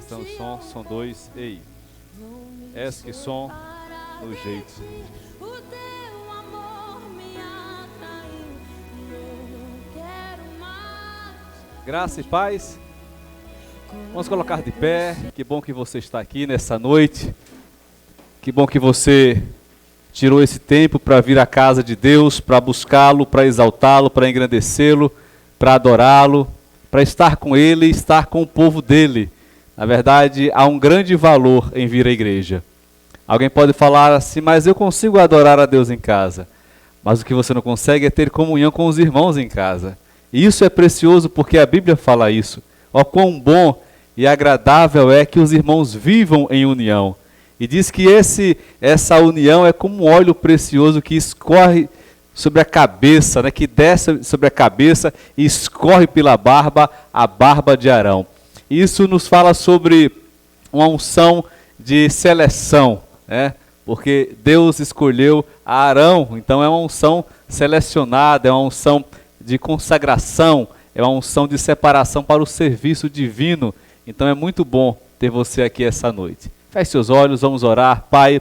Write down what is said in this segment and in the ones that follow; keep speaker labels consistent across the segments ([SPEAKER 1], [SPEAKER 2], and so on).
[SPEAKER 1] Testando som, som 2, ei. Esse que som, no jeito. Graça e paz. Vamos colocar de pé. Que bom que você está aqui nessa noite. Que bom que você tirou esse tempo para vir à casa de Deus, para buscá-lo, para exaltá-lo, para engrandecê-lo, para adorá-lo, para estar com Ele e estar com o povo dele. Na verdade, há um grande valor em vir à igreja. Alguém pode falar assim, mas eu consigo adorar a Deus em casa. Mas o que você não consegue é ter comunhão com os irmãos em casa. E isso é precioso porque a Bíblia fala isso. Ó, quão bom e agradável é que os irmãos vivam em união. E diz que essa união é como um óleo precioso que escorre sobre a cabeça, né, que desce sobre a cabeça e escorre pela barba, a barba de Arão. Isso nos fala sobre uma unção de seleção, né? Porque Deus escolheu a Arão, então é uma unção selecionada, é uma unção de consagração, é uma unção de separação para o serviço divino. Então é muito bom ter você aqui essa noite. Feche seus olhos, vamos orar. Pai,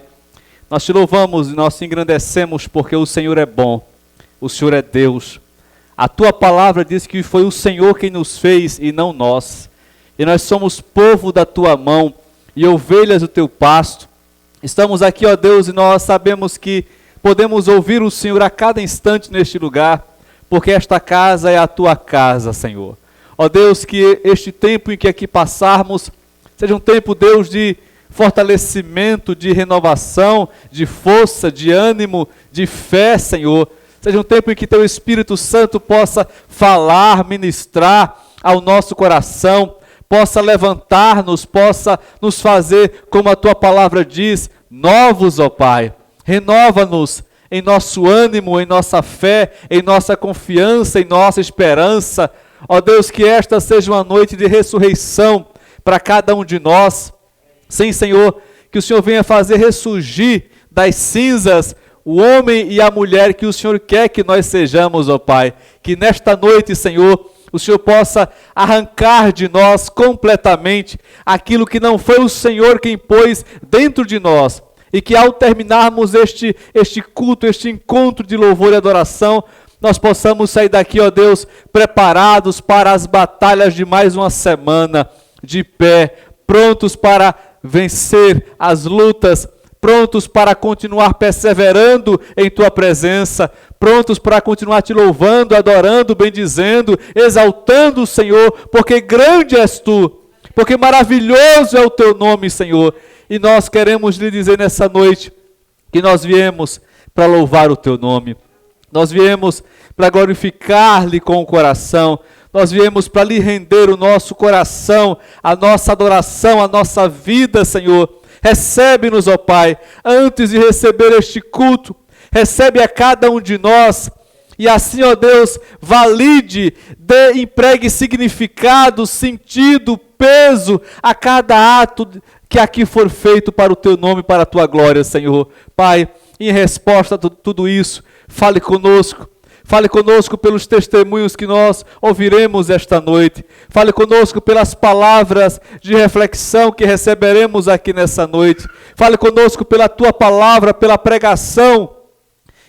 [SPEAKER 1] nós te louvamos e nós te engrandecemos porque o Senhor é bom, o Senhor é Deus. A tua palavra diz que foi o Senhor quem nos fez e não nós. E nós somos povo da tua mão e ovelhas do teu pasto. Estamos aqui, ó Deus, e nós sabemos que podemos ouvir o Senhor a cada instante neste lugar, porque esta casa é a tua casa, Senhor. Ó Deus, que este tempo em que aqui passarmos seja um tempo, Deus, de fortalecimento, de renovação, de força, de ânimo, de fé, Senhor. Seja um tempo em que teu Espírito Santo possa falar, ministrar ao nosso coração, possa levantar-nos, possa nos fazer, como a tua palavra diz, novos, ó Pai. Renova-nos em nosso ânimo, em nossa fé, em nossa confiança, em nossa esperança. Ó Deus, que esta seja uma noite de ressurreição para cada um de nós. Sim, Senhor, que o Senhor venha fazer ressurgir das cinzas o homem e a mulher que o Senhor quer que nós sejamos, ó Pai. Que nesta noite, Senhor, o Senhor possa arrancar de nós completamente aquilo que não foi o Senhor quem pôs dentro de nós. E que ao terminarmos este culto, este encontro de louvor e adoração, nós possamos sair daqui, ó Deus, preparados para as batalhas de mais uma semana, de pé, prontos para vencer as lutas, prontos para continuar perseverando em tua presença, prontos para continuar te louvando, adorando, bendizendo, exaltando o Senhor, porque grande és tu, porque maravilhoso é o teu nome, Senhor. E nós queremos lhe dizer nessa noite que nós viemos para louvar o teu nome, nós viemos para glorificar-lhe com o coração, nós viemos para lhe render o nosso coração, a nossa adoração, a nossa vida, Senhor. Recebe-nos, ó Pai, antes de receber este culto, recebe a cada um de nós, e assim, ó Deus, valide, empregue significado, sentido, peso a cada ato que aqui for feito para o teu nome, para a tua glória, Senhor. Pai, em resposta a tudo isso, fale conosco pelos testemunhos que nós ouviremos esta noite. Fale conosco pelas palavras de reflexão que receberemos aqui nessa noite. Fale conosco pela tua palavra, pela pregação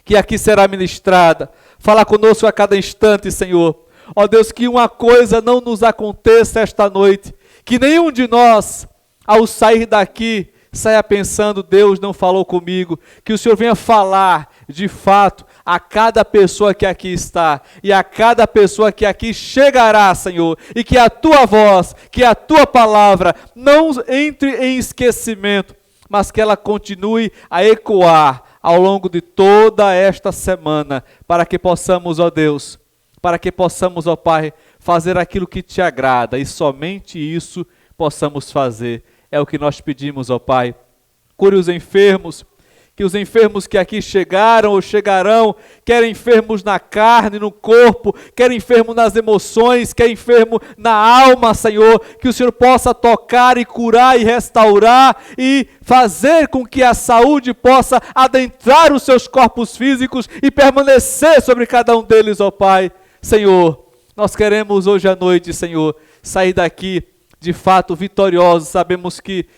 [SPEAKER 1] que aqui será ministrada. Fala conosco a cada instante, Senhor. Ó Deus, que uma coisa não nos aconteça esta noite, que nenhum de nós, ao sair daqui, saia pensando, Deus não falou comigo. Que o Senhor venha falar, de fato, a cada pessoa que aqui está, e a cada pessoa que aqui chegará, Senhor, e que a tua voz, que a tua palavra não entre em esquecimento, mas que ela continue a ecoar ao longo de toda esta semana, para que possamos, ó Deus, ó Pai, fazer aquilo que te agrada, e somente isso possamos fazer. É o que nós pedimos, ó Pai. Cure os enfermos, que os enfermos que aqui chegaram ou chegarão, quer enfermos na carne, no corpo, quer enfermo nas emoções, quer enfermo na alma, Senhor, que o Senhor possa tocar e curar e restaurar e fazer com que a saúde possa adentrar os seus corpos físicos e permanecer sobre cada um deles, ó Pai. Senhor, nós queremos hoje à noite, Senhor, sair daqui de fato vitoriosos,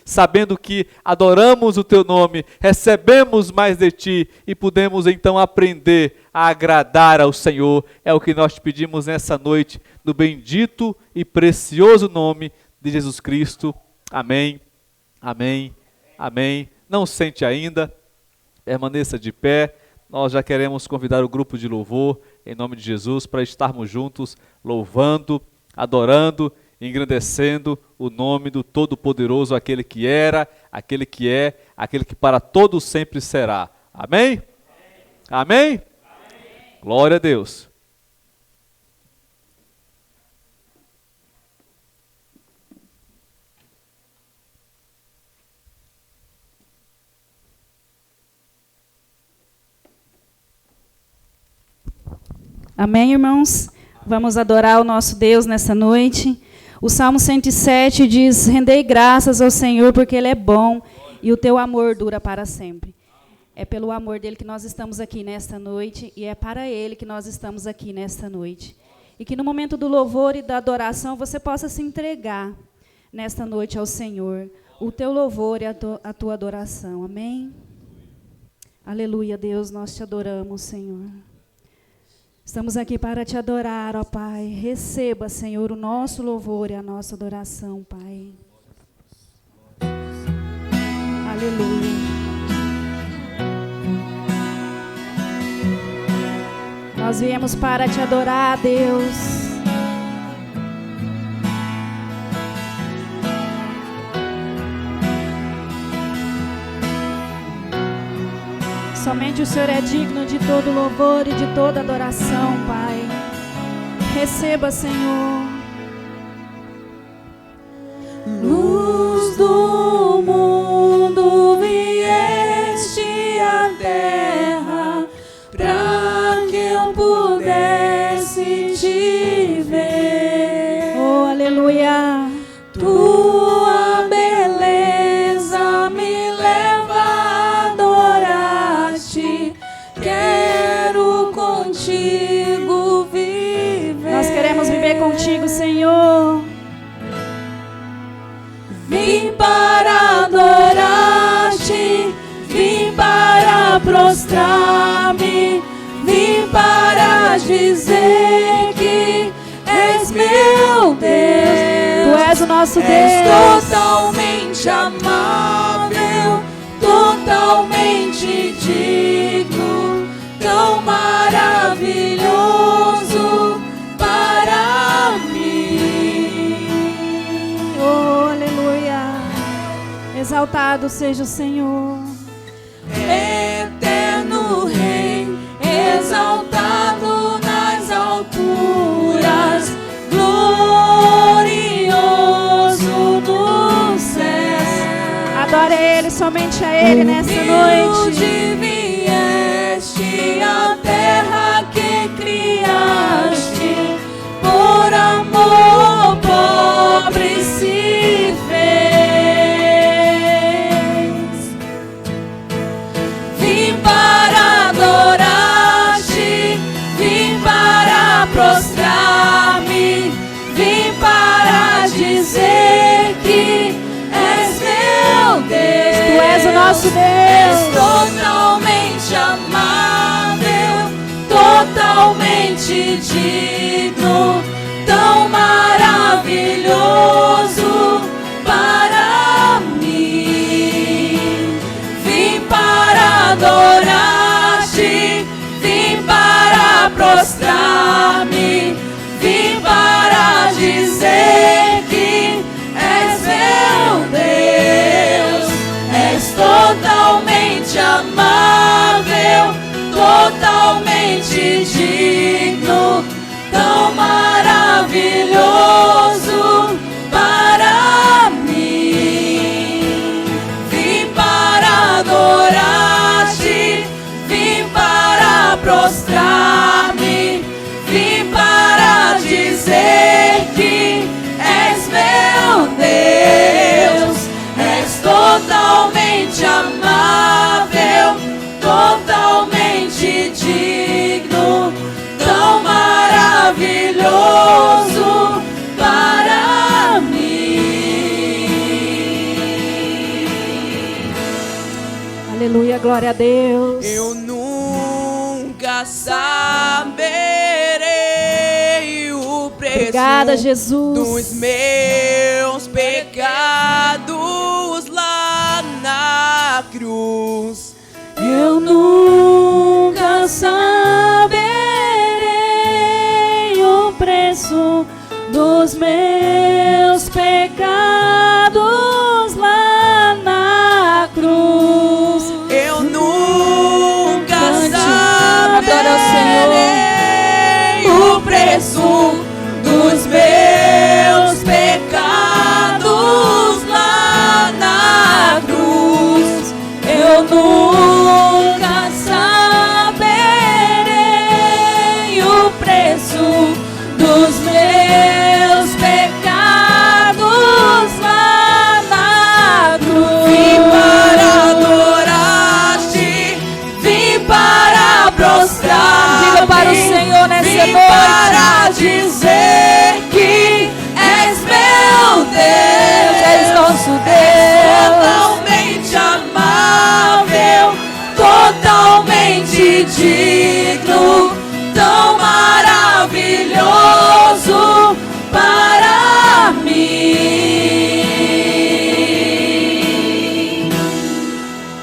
[SPEAKER 1] sabendo que adoramos o Teu nome, recebemos mais de Ti e podemos então aprender a agradar ao Senhor. É o que nós te pedimos nessa noite, no bendito e precioso nome de Jesus Cristo. Amém, amém, amém. Não sente ainda, permaneça de pé. Nós já queremos convidar o grupo de louvor, em nome de Jesus, para estarmos juntos, louvando, adorando, engrandecendo o nome do Todo-Poderoso, aquele que era, aquele que é, aquele que para todo sempre será. Amém? Amém? Amém? Glória a Deus.
[SPEAKER 2] Amém, irmãos? Vamos adorar o nosso Deus nessa noite. O Salmo 107 diz: rendei graças ao Senhor porque Ele é bom e o teu amor dura para sempre. É pelo amor dele que nós estamos aqui nesta noite e é para Ele que nós estamos aqui nesta noite. E que no momento do louvor e da adoração você possa se entregar nesta noite ao Senhor. O teu louvor e a tua adoração. Amém? Aleluia, Deus, nós te adoramos, Senhor. Estamos aqui para te adorar, ó Pai. Receba, Senhor, o nosso louvor e a nossa adoração, Pai. Aleluia. Nós viemos para te adorar, Deus. Somente o Senhor é digno de todo louvor e de toda adoração, Pai. Receba, Senhor.
[SPEAKER 3] Luz do mundo, vieste à terra, pra que eu pudesse te ver.
[SPEAKER 2] Oh, aleluia.
[SPEAKER 3] Tua beleza me leva a adorar-te. Quero contigo viver.
[SPEAKER 2] Nós queremos viver contigo, Senhor.
[SPEAKER 3] Vim para adorar-te, vim para prostrar-me, vim para dizer que és meu Deus.
[SPEAKER 2] Tu és o nosso Deus.
[SPEAKER 3] És totalmente amável, totalmente digno, tão maravilhoso para mim.
[SPEAKER 2] Oh, aleluia. Exaltado seja o Senhor.
[SPEAKER 3] Eterno Rei, exaltado nas alturas, glorioso nos céus.
[SPEAKER 2] Adore Ele, somente a Ele nessa noite.
[SPEAKER 3] Humilde vieste à terra que criaste, por amor pobre se fez. Vim para adorar-te, vim para prostrar-me, vim para dizer que és meu Deus.
[SPEAKER 2] Tu és o nosso
[SPEAKER 3] És
[SPEAKER 2] Deus.
[SPEAKER 3] totalmente amável, totalmente digno, tão maravilhoso para mim. Vim para adorar-te, vim para prostrar-me, vim para dizer que és meu Deus. És totalmente amável, totalmente digno, tão maravilhoso para mim. Vim para adorar-te, vim para prostrar-me, vim para dizer que és meu Deus. És totalmente amável, totalmente digno,
[SPEAKER 2] glória a Deus.
[SPEAKER 3] Eu nunca saberei o preço.
[SPEAKER 2] Obrigada, Jesus.
[SPEAKER 3] Dos meus pecados lá na cruz.
[SPEAKER 2] Eu nunca saberei o preço dos meus pecados lá na cruz.
[SPEAKER 3] Eu nunca
[SPEAKER 2] saberei
[SPEAKER 3] o preço dos meus pecados lá na cruz. Eu nunca saberei o preço dos meus pecados lá na cruz. Vim para adorar-te, vim para prostrar-me.
[SPEAKER 2] Diga para o Senhor nessa
[SPEAKER 3] vim
[SPEAKER 2] noite.
[SPEAKER 3] Para dizer que és meu Deus,
[SPEAKER 2] és nosso Deus,
[SPEAKER 3] totalmente amável, totalmente digno, tão maravilhoso para mim.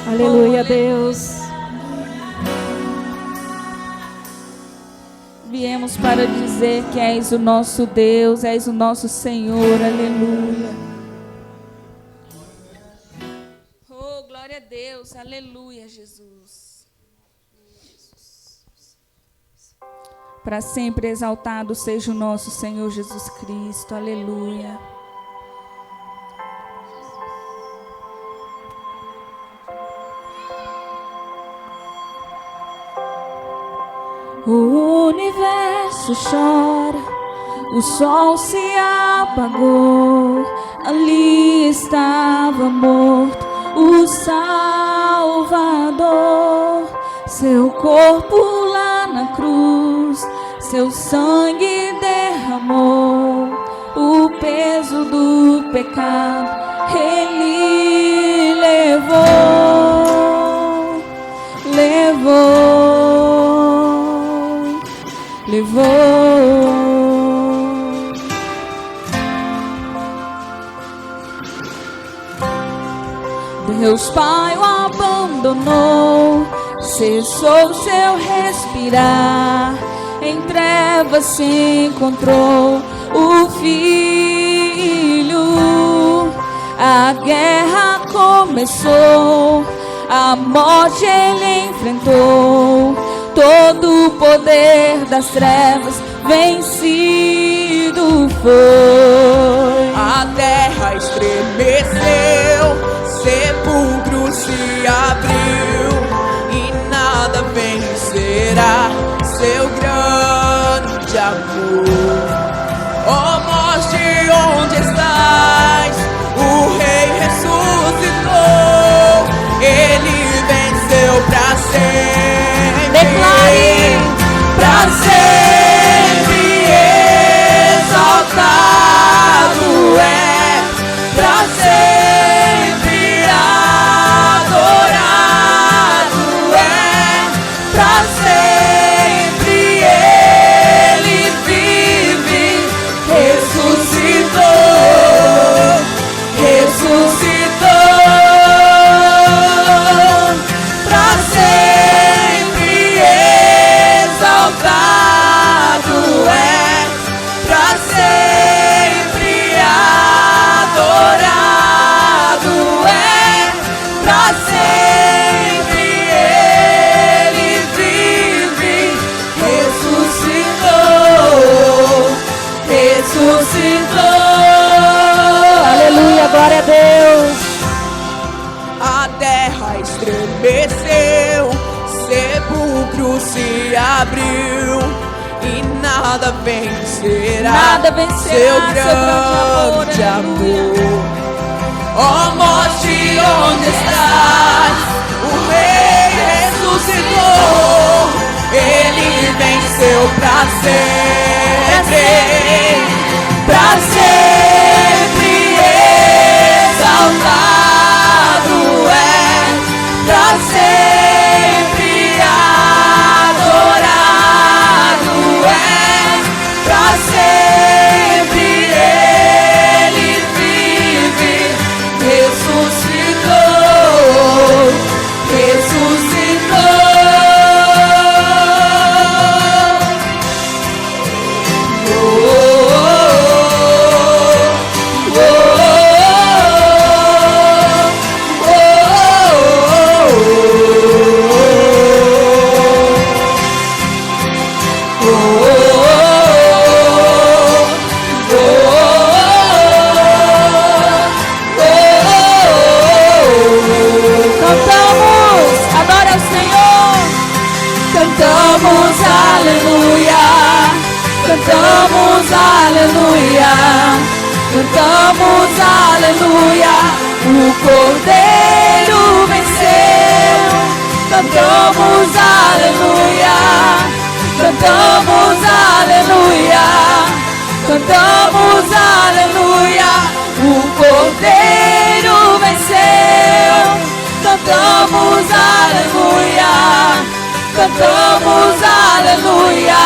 [SPEAKER 2] aleluia, Deus.
[SPEAKER 3] Viemos para dizer que és o nosso Deus, és o nosso Senhor, aleluia. Oh, glória a Deus, aleluia, Jesus. Para sempre exaltado seja o nosso Senhor Jesus Cristo, aleluia. O universo chora, o sol se apagou, ali estava morto o Salvador. Seu corpo lá na cruz, seu sangue derramou, o peso do pecado ele levou, Deus Pai o abandonou, cessou seu respirar, em trevas se encontrou o Filho. A guerra começou, a morte ele enfrentou, todo o poder das trevas vencido foi. A terra estremeceu, sepulcro se abriu, e nada vencerá seu grande amor. Ó morte, onde estás? O Rei ressuscitou, ele venceu pra sempre.
[SPEAKER 2] Declare:
[SPEAKER 3] pra sempre exaltado é, pra sempre adorado é, pra sempre ele vive, ressuscitou, pra sempre exaltado é, pra sempre adorado é, pra sempre ele vive, ressuscitou.
[SPEAKER 2] aleluia, glória a Deus.
[SPEAKER 3] A terra estremeceu, sepulcro se abriu, e nada vencerá, seu grande amor. Ó morte, onde estás? O Rei ressuscitou, ele venceu pra sempre, pra sempre exaltado é, pra sempre cantamos aleluia, cantamos aleluia, o Cordeiro venceu. Cantamos aleluia, cantamos aleluia, cantamos aleluia, o Cordeiro venceu. Cantamos aleluia, cantamos aleluia,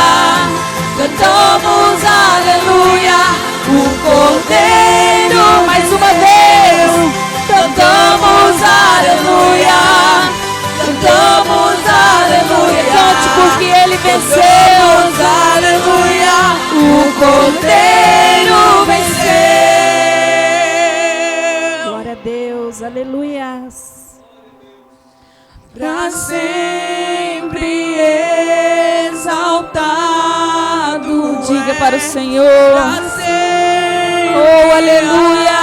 [SPEAKER 3] cantamos aleluia, o Cordeiro. Mais uma vez, cantamos aleluia, cantamos aleluia. Cante porque ele venceu. Cantamos aleluia, o Cordeiro venceu.
[SPEAKER 2] Glória a Deus, aleluias.
[SPEAKER 3] Pra sempre exaltado. Diga para o Senhor. Pra sempre, oh, aleluia.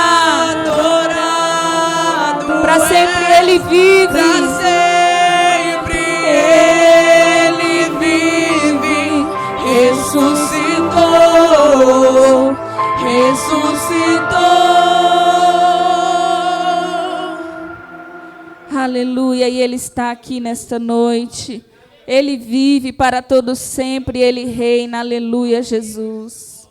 [SPEAKER 3] Adorado. Para sempre ele vive. Pra sempre ele vive. Ressuscitou. Ressuscitou. Aleluia, e ele está aqui nesta noite. Ele vive para todo sempre, ele reina. Aleluia, Jesus.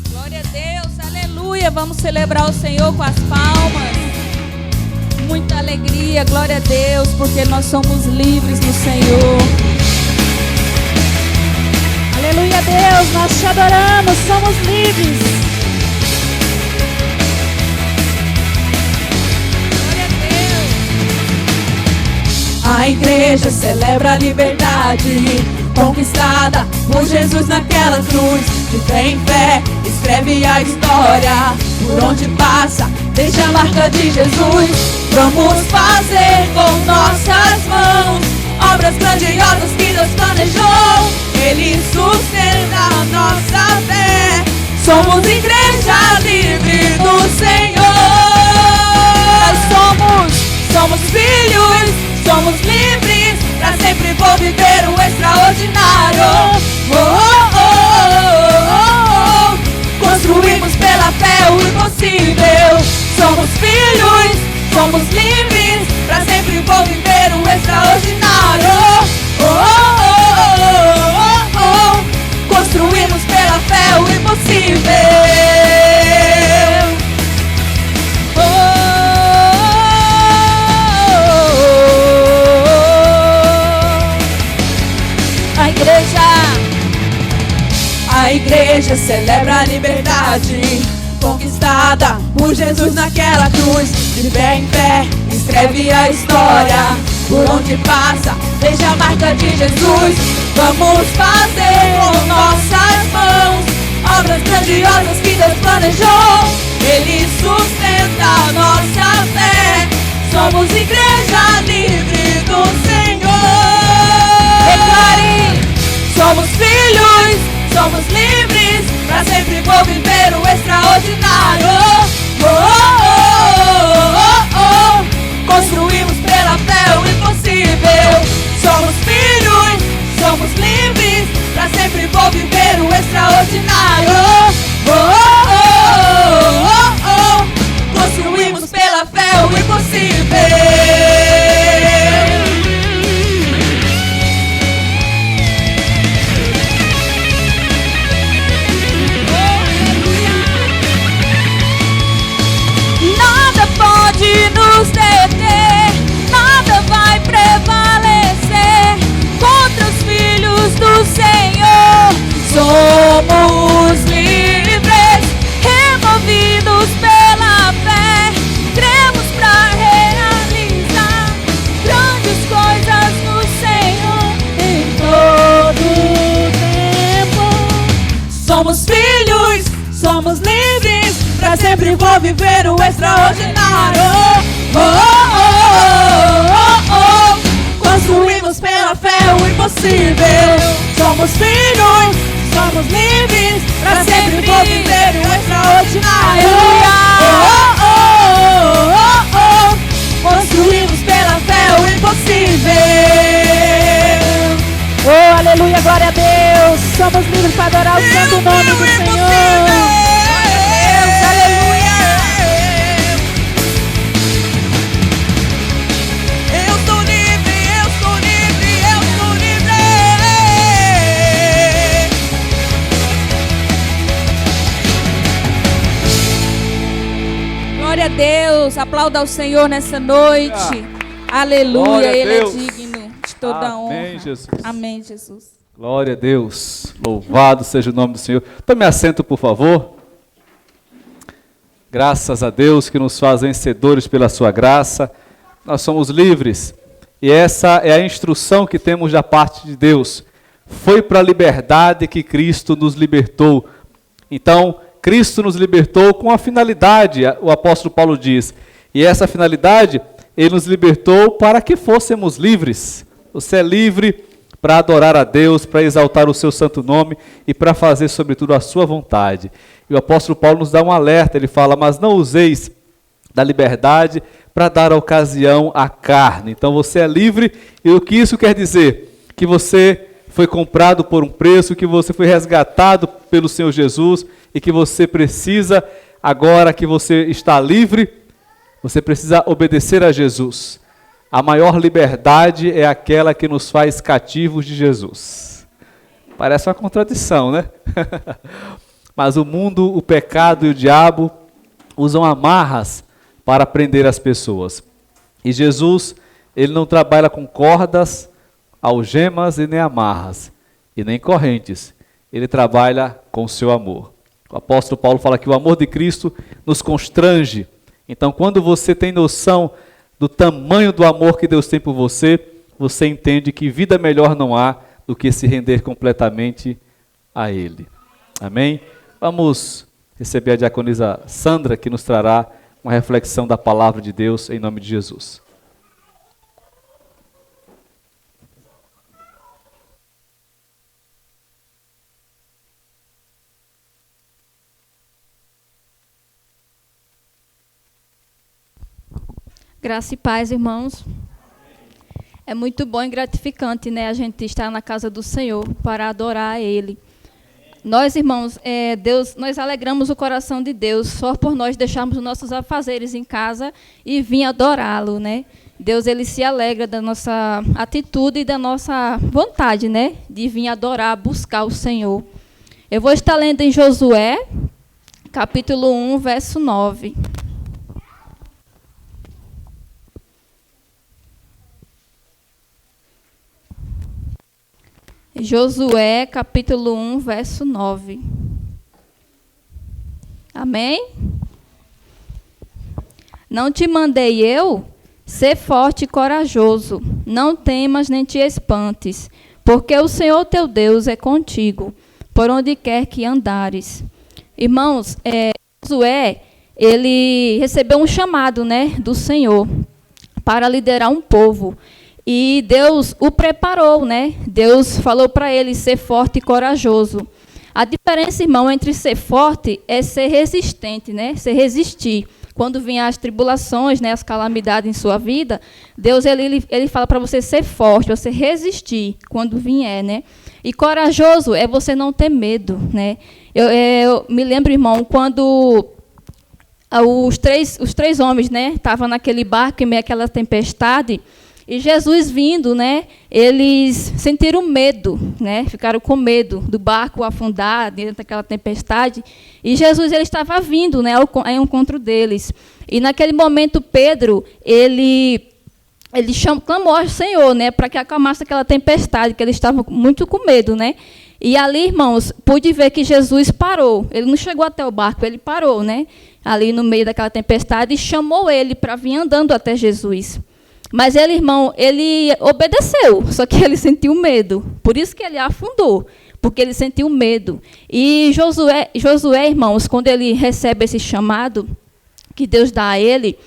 [SPEAKER 3] Glória a Deus, aleluia. Vamos celebrar o Senhor com as palmas. Muita alegria, glória a Deus, porque nós somos livres no Senhor.
[SPEAKER 2] Aleluia, Deus, nós te adoramos, somos livres.
[SPEAKER 3] Glória a Deus. A igreja celebra a liberdade conquistada por Jesus naquela cruz. De fé em fé, escreve a história. Por onde passa, deixa a marca de Jesus. Vamos fazer com nossas mãos obras grandiosas que Deus planejou. Ele sustenta a nossa fé. Somos igreja livre do Senhor. Somos filhos, somos livres. Pra sempre vou viver o extraordinário. Oh, oh, oh, oh, oh. Construímos pela fé o impossível. Somos filhos, somos livres. Pra sempre vou viver o extraordinário. Oh, oh, oh, oh, oh. Construímos pela fé o impossível. Oh, oh, oh. A igreja celebra a liberdade conquistada por Jesus naquela cruz. De pé em pé, escreve a história. Por onde passa, deixa a marca de Jesus. Vamos fazer com nossas mãos obras grandiosas que Deus planejou. Ele sustenta a nossa fé. Somos igreja livre do Senhor. Declare: somos filhos, somos livres. Pra sempre vou viver o extraordinário. Oh, oh, oh, oh, oh. Construímos pela fé o impossível. Somos filhos, somos livres. Pra sempre vou viver o extraordinário. Oh, oh, oh, oh, oh. Construímos pela fé o impossível. Nos deter, nada vai prevalecer contra os filhos do Senhor. Somos livres, removidos pela fé. Cremos pra realizar grandes coisas no Senhor em todo tempo. Somos filhos, somos livres. Pra sempre vou viver o extraordinário. Oh, oh, oh, oh, oh. Construímos pela fé o impossível. Somos filhos, somos livres. Pra sempre vou viver o extraordinário. Oh, oh, oh, oh, oh.
[SPEAKER 2] somos livres para adorar o santo nome do Senhor.
[SPEAKER 3] Glória a Deus, aplauda ao Senhor nessa noite. Aleluia, Ele é digno de toda honra.
[SPEAKER 1] Amém, Jesus.
[SPEAKER 3] Amém, Jesus.
[SPEAKER 1] Glória a Deus, louvado seja o nome do Senhor. Tome assento, por favor. Graças a Deus que nos faz vencedores pela sua graça. Nós somos livres e essa é a instrução que temos da parte de Deus. Foi para a liberdade que Cristo nos libertou. Então, Cristo nos libertou com a finalidade, o apóstolo Paulo diz, e essa finalidade, Ele nos libertou para que fôssemos livres. Você é livre para adorar a Deus, para exaltar o seu santo nome e para fazer, sobretudo, a sua vontade. E o apóstolo Paulo nos dá um alerta, ele fala, mas não useis da liberdade para dar ocasião à carne. Então você é livre, e o que isso quer dizer? Que você foi comprado por um preço, que você foi resgatado pelo Senhor Jesus, e que você precisa, agora que você está livre, você precisa obedecer a Jesus. A maior liberdade é aquela que nos faz cativos de Jesus. Parece uma contradição, né? Mas o mundo, o pecado e o diabo usam amarras para prender as pessoas. E Jesus, Ele não trabalha com cordas, algemas e nem amarras, e nem correntes. Ele trabalha com o seu amor. O apóstolo Paulo fala que o amor de Cristo nos constrange. Então, quando você tem noção do tamanho do amor que Deus tem por você, você entende que vida melhor não há do que se render completamente a Ele. Amém? Vamos receber a diaconisa Sandra, que nos trará uma reflexão da palavra de Deus, em nome de Jesus.
[SPEAKER 4] Graça e paz, irmãos. É muito bom e gratificante, né, a gente estar na casa do Senhor para adorar a Ele. Nós, irmãos, Deus, nós alegramos o coração de Deus só por nós deixarmos os nossos afazeres em casa e vir adorá-lo, né? Deus, Ele se alegra da nossa atitude e da nossa vontade, né, de vir adorar, buscar o Senhor. Eu vou estar lendo em Josué, capítulo 1, verso 9. Josué, capítulo 1, verso 9. Amém? Não te mandei eu? Ser forte e corajoso. Não temas nem te espantes, porque o Senhor teu Deus é contigo, por onde quer que andares. Irmãos, Josué, ele recebeu um chamado, né, do Senhor para liderar um povo. E Deus o preparou, né? Deus falou para ele ser forte e corajoso. A diferença, irmão, entre ser forte é ser resistente, né? Ser resistir. Quando vinham as tribulações, né, as calamidades em sua vida, Deus ele fala para você ser forte, você resistir quando vier, né? E corajoso é você não ter medo, né? Eu me lembro, irmão, quando os três homens, né, estavam naquele barco em meio àquela tempestade. E Jesus vindo, né, eles sentiram medo, né, ficaram com medo do barco afundar dentro daquela tempestade. E Jesus ele estava vindo, né, ao encontro deles. E naquele momento Pedro, ele clamou ao Senhor, né, para que acalmasse aquela tempestade, que eles estavam muito com medo, né. E ali, irmãos, pude ver que Jesus parou. Ele não chegou até o barco, ele parou, né, ali no meio daquela tempestade e chamou ele para vir andando até Jesus. Mas ele, irmão, ele obedeceu, só que ele sentiu medo. Por isso que ele afundou, porque ele sentiu medo. E Josué, irmãos, quando ele recebe esse chamado que Deus dá a ele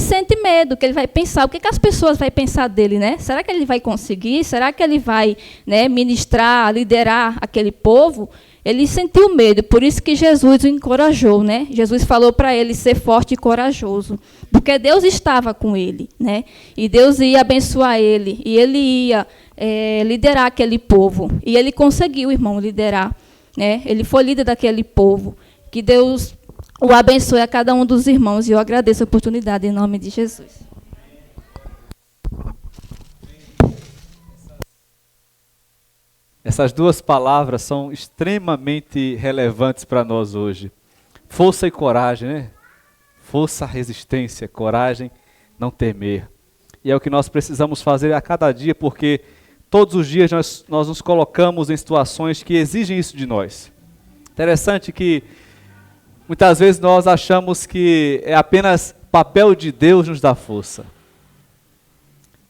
[SPEAKER 4] sente medo, que ele vai pensar, o que as pessoas vão pensar dele, né? Será que ele vai conseguir? Será que ele vai, né, ministrar, liderar aquele povo? ele sentiu medo, por isso que Jesus o encorajou, né? Jesus falou para ele ser forte e corajoso, porque Deus estava com ele, né? E Deus ia abençoar ele, e ele ia liderar aquele povo. E ele conseguiu, irmão, liderar, né? Ele foi líder daquele povo. Que Deus o abençoe a cada um dos irmãos, e eu agradeço a oportunidade em nome de Jesus.
[SPEAKER 1] Essas duas palavras são extremamente relevantes para nós hoje. Força e coragem, né? Força, resistência, coragem, não temer. E é o que nós precisamos fazer a cada dia, porque todos os dias nós nos colocamos em situações que exigem isso de nós. Interessante que muitas vezes nós achamos que é apenas papel de Deus nos dar força.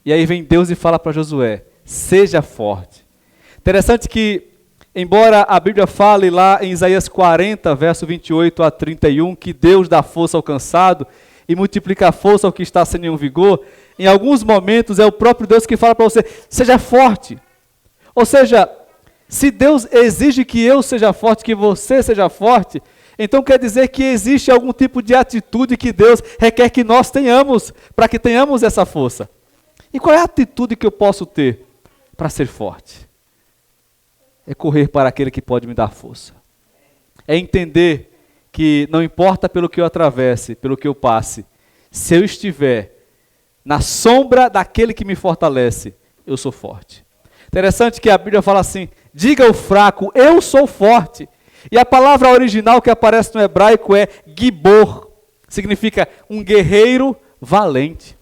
[SPEAKER 1] E aí vem Deus e fala para Josué, seja forte. Interessante que, embora a Bíblia fale lá em Isaías 40, verso 28 a 31, que Deus dá força ao cansado e multiplica a força ao que está sem nenhum vigor, em alguns momentos é o próprio Deus que fala para você, seja forte. Ou seja, se Deus exige que eu seja forte, que você seja forte, então quer dizer que existe algum tipo de atitude que Deus requer que nós tenhamos, para que tenhamos essa força. E qual é a atitude que eu posso ter para ser forte? É correr para aquele que pode me dar força. É entender que não importa pelo que eu atravesse, pelo que eu passe, se eu estiver na sombra daquele que me fortalece, eu sou forte. Interessante que a Bíblia fala assim, diga ao fraco, eu sou forte. E a palavra original que aparece no hebraico é gibor, significa um guerreiro valente.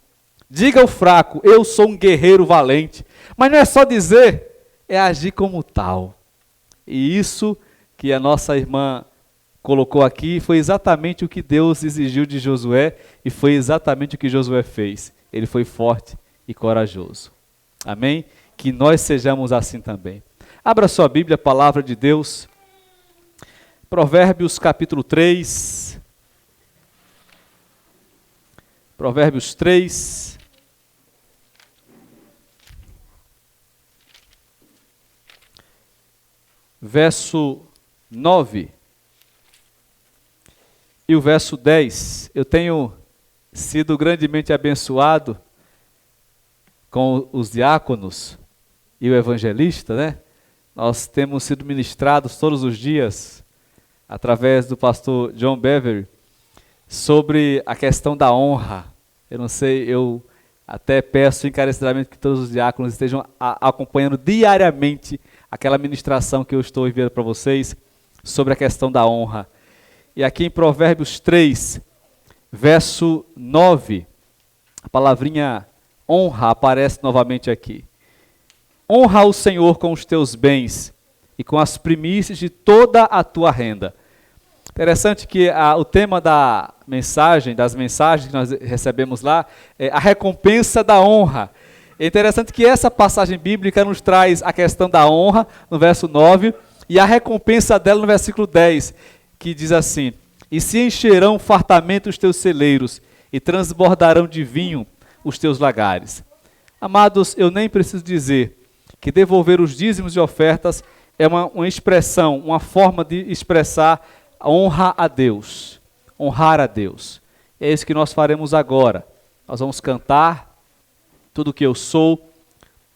[SPEAKER 1] Diga ao fraco, eu sou um guerreiro valente. Mas não é só dizer, é agir como tal. E isso que a nossa irmã colocou aqui foi exatamente o que Deus exigiu de Josué e foi exatamente o que Josué fez. Ele foi forte e corajoso. Amém? Que nós sejamos assim também. Abra sua Bíblia, a palavra de Deus. Provérbios capítulo 3. Provérbios 3. Verso 9 e o verso 10. Eu tenho sido grandemente abençoado com os diáconos e o evangelista, né? Nós temos sido ministrados todos os dias, através do pastor John Beverly, sobre a questão da honra. Eu não sei, eu até peço encarecidamente que todos os diáconos estejam acompanhando diariamente aquela ministração que eu estou enviando para vocês sobre a questão da honra. E aqui em Provérbios 3, verso 9, a palavrinha honra aparece novamente aqui. Honra o Senhor com os teus bens e com as primícias de toda a tua renda. Interessante que o tema da mensagem, das mensagens que nós recebemos lá, é a recompensa da honra. É interessante que essa passagem bíblica nos traz a questão da honra, no verso 9, e a recompensa dela no versículo 10, que diz assim, e se encherão fartamente os teus celeiros, e transbordarão de vinho os teus lagares. Amados, eu nem preciso dizer que devolver os dízimos e ofertas é uma expressão, uma forma de expressar a honra a Deus, honrar a Deus. É isso que nós faremos agora. Nós vamos cantar tudo que eu sou,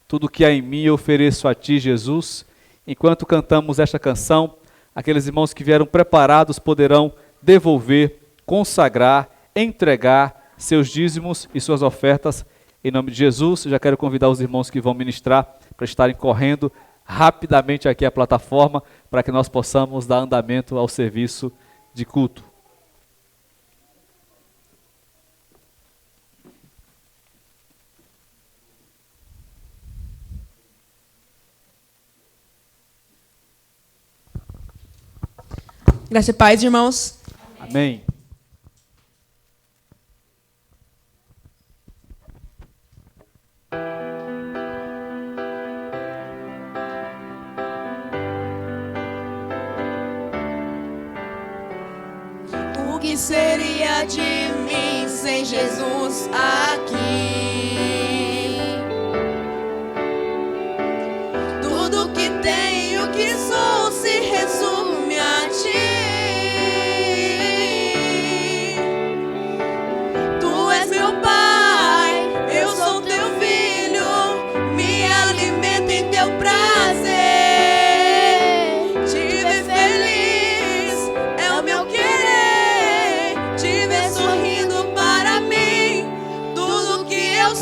[SPEAKER 1] tudo que há em mim eu ofereço a ti, Jesus. Enquanto cantamos esta canção, aqueles irmãos que vieram preparados poderão devolver, consagrar, entregar seus dízimos e suas ofertas em nome de Jesus. Já quero convidar os irmãos que vão ministrar para estarem correndo rapidamente aqui à plataforma para que nós possamos dar andamento ao serviço de culto.
[SPEAKER 3] Graça e paz, irmãos.
[SPEAKER 1] Amém.
[SPEAKER 3] O que seria de mim sem Jesus aqui? Tudo que tenho, que sou, se resume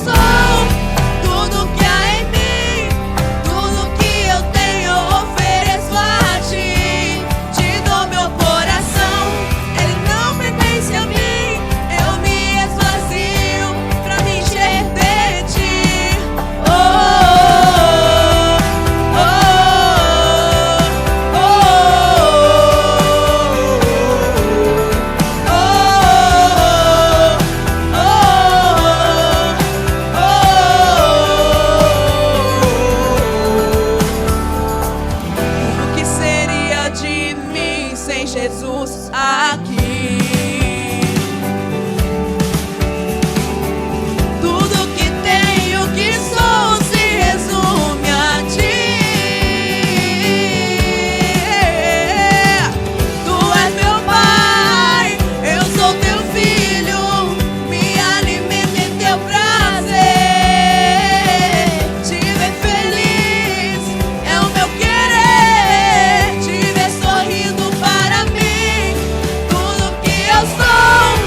[SPEAKER 3] sou, tudo que há em mim, tudo que eu tenho eu ofereço a ti. Te dou meu coração, ele não pertence a mim. Eu me esvazio pra me encher de ti. O que seria de mim sem Jesus aqui? Tudo que tenho, que sou, se resume a ti. Tu és meu pai, eu sou teu filho, me alimento em teu prazer. Te ver feliz é o meu querer, te ver sorrindo para mim. Tudo que eu sou,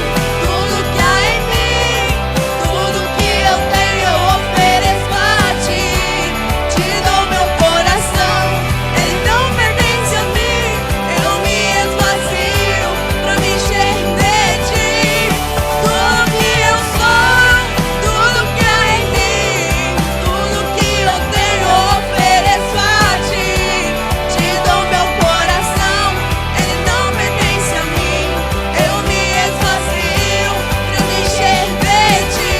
[SPEAKER 3] tudo que há em mim, tudo que eu tenho eu ofereço a ti. Te dou meu coração, ele não pertence a mim. Eu me esvazio pra me encher de ti. Tudo que eu sou, tudo que há em mim, tudo que eu tenho eu ofereço a ti. Te dou meu coração, ele não pertence a mim. Eu me esvazio pra me encher de ti.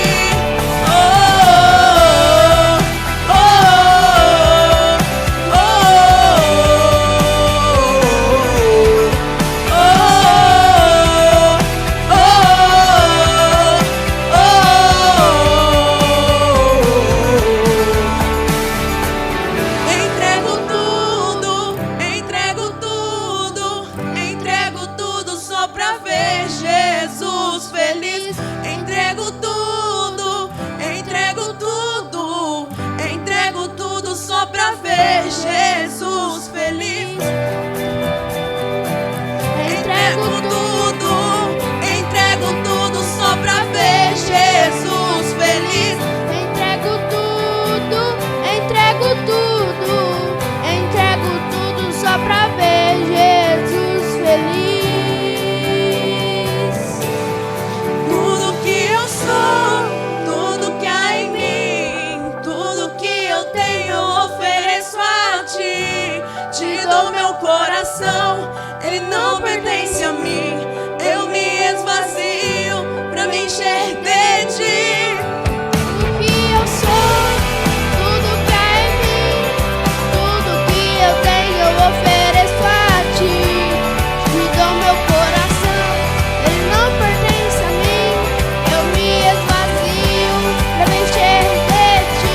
[SPEAKER 3] Entrego tudo só pra ver Jesus feliz. Entrego tudo só pra ver Jesus feliz. Entrego tudo só pra ver Jesus feliz.
[SPEAKER 5] Entrego tudo só pra ver Jesus feliz.
[SPEAKER 3] Tudo que eu sou, tudo que há em mim, tudo que eu tenho eu ofereço a ti. Te dou meu coração, ele não pertence a mim. Eu me esvazio pra me encher de ti.
[SPEAKER 5] Tudo que eu sou, tudo que há em mim, tudo que eu tenho eu ofereço a ti. Te dou meu coração, ele não pertence a mim. Eu me esvazio pra me encher de ti.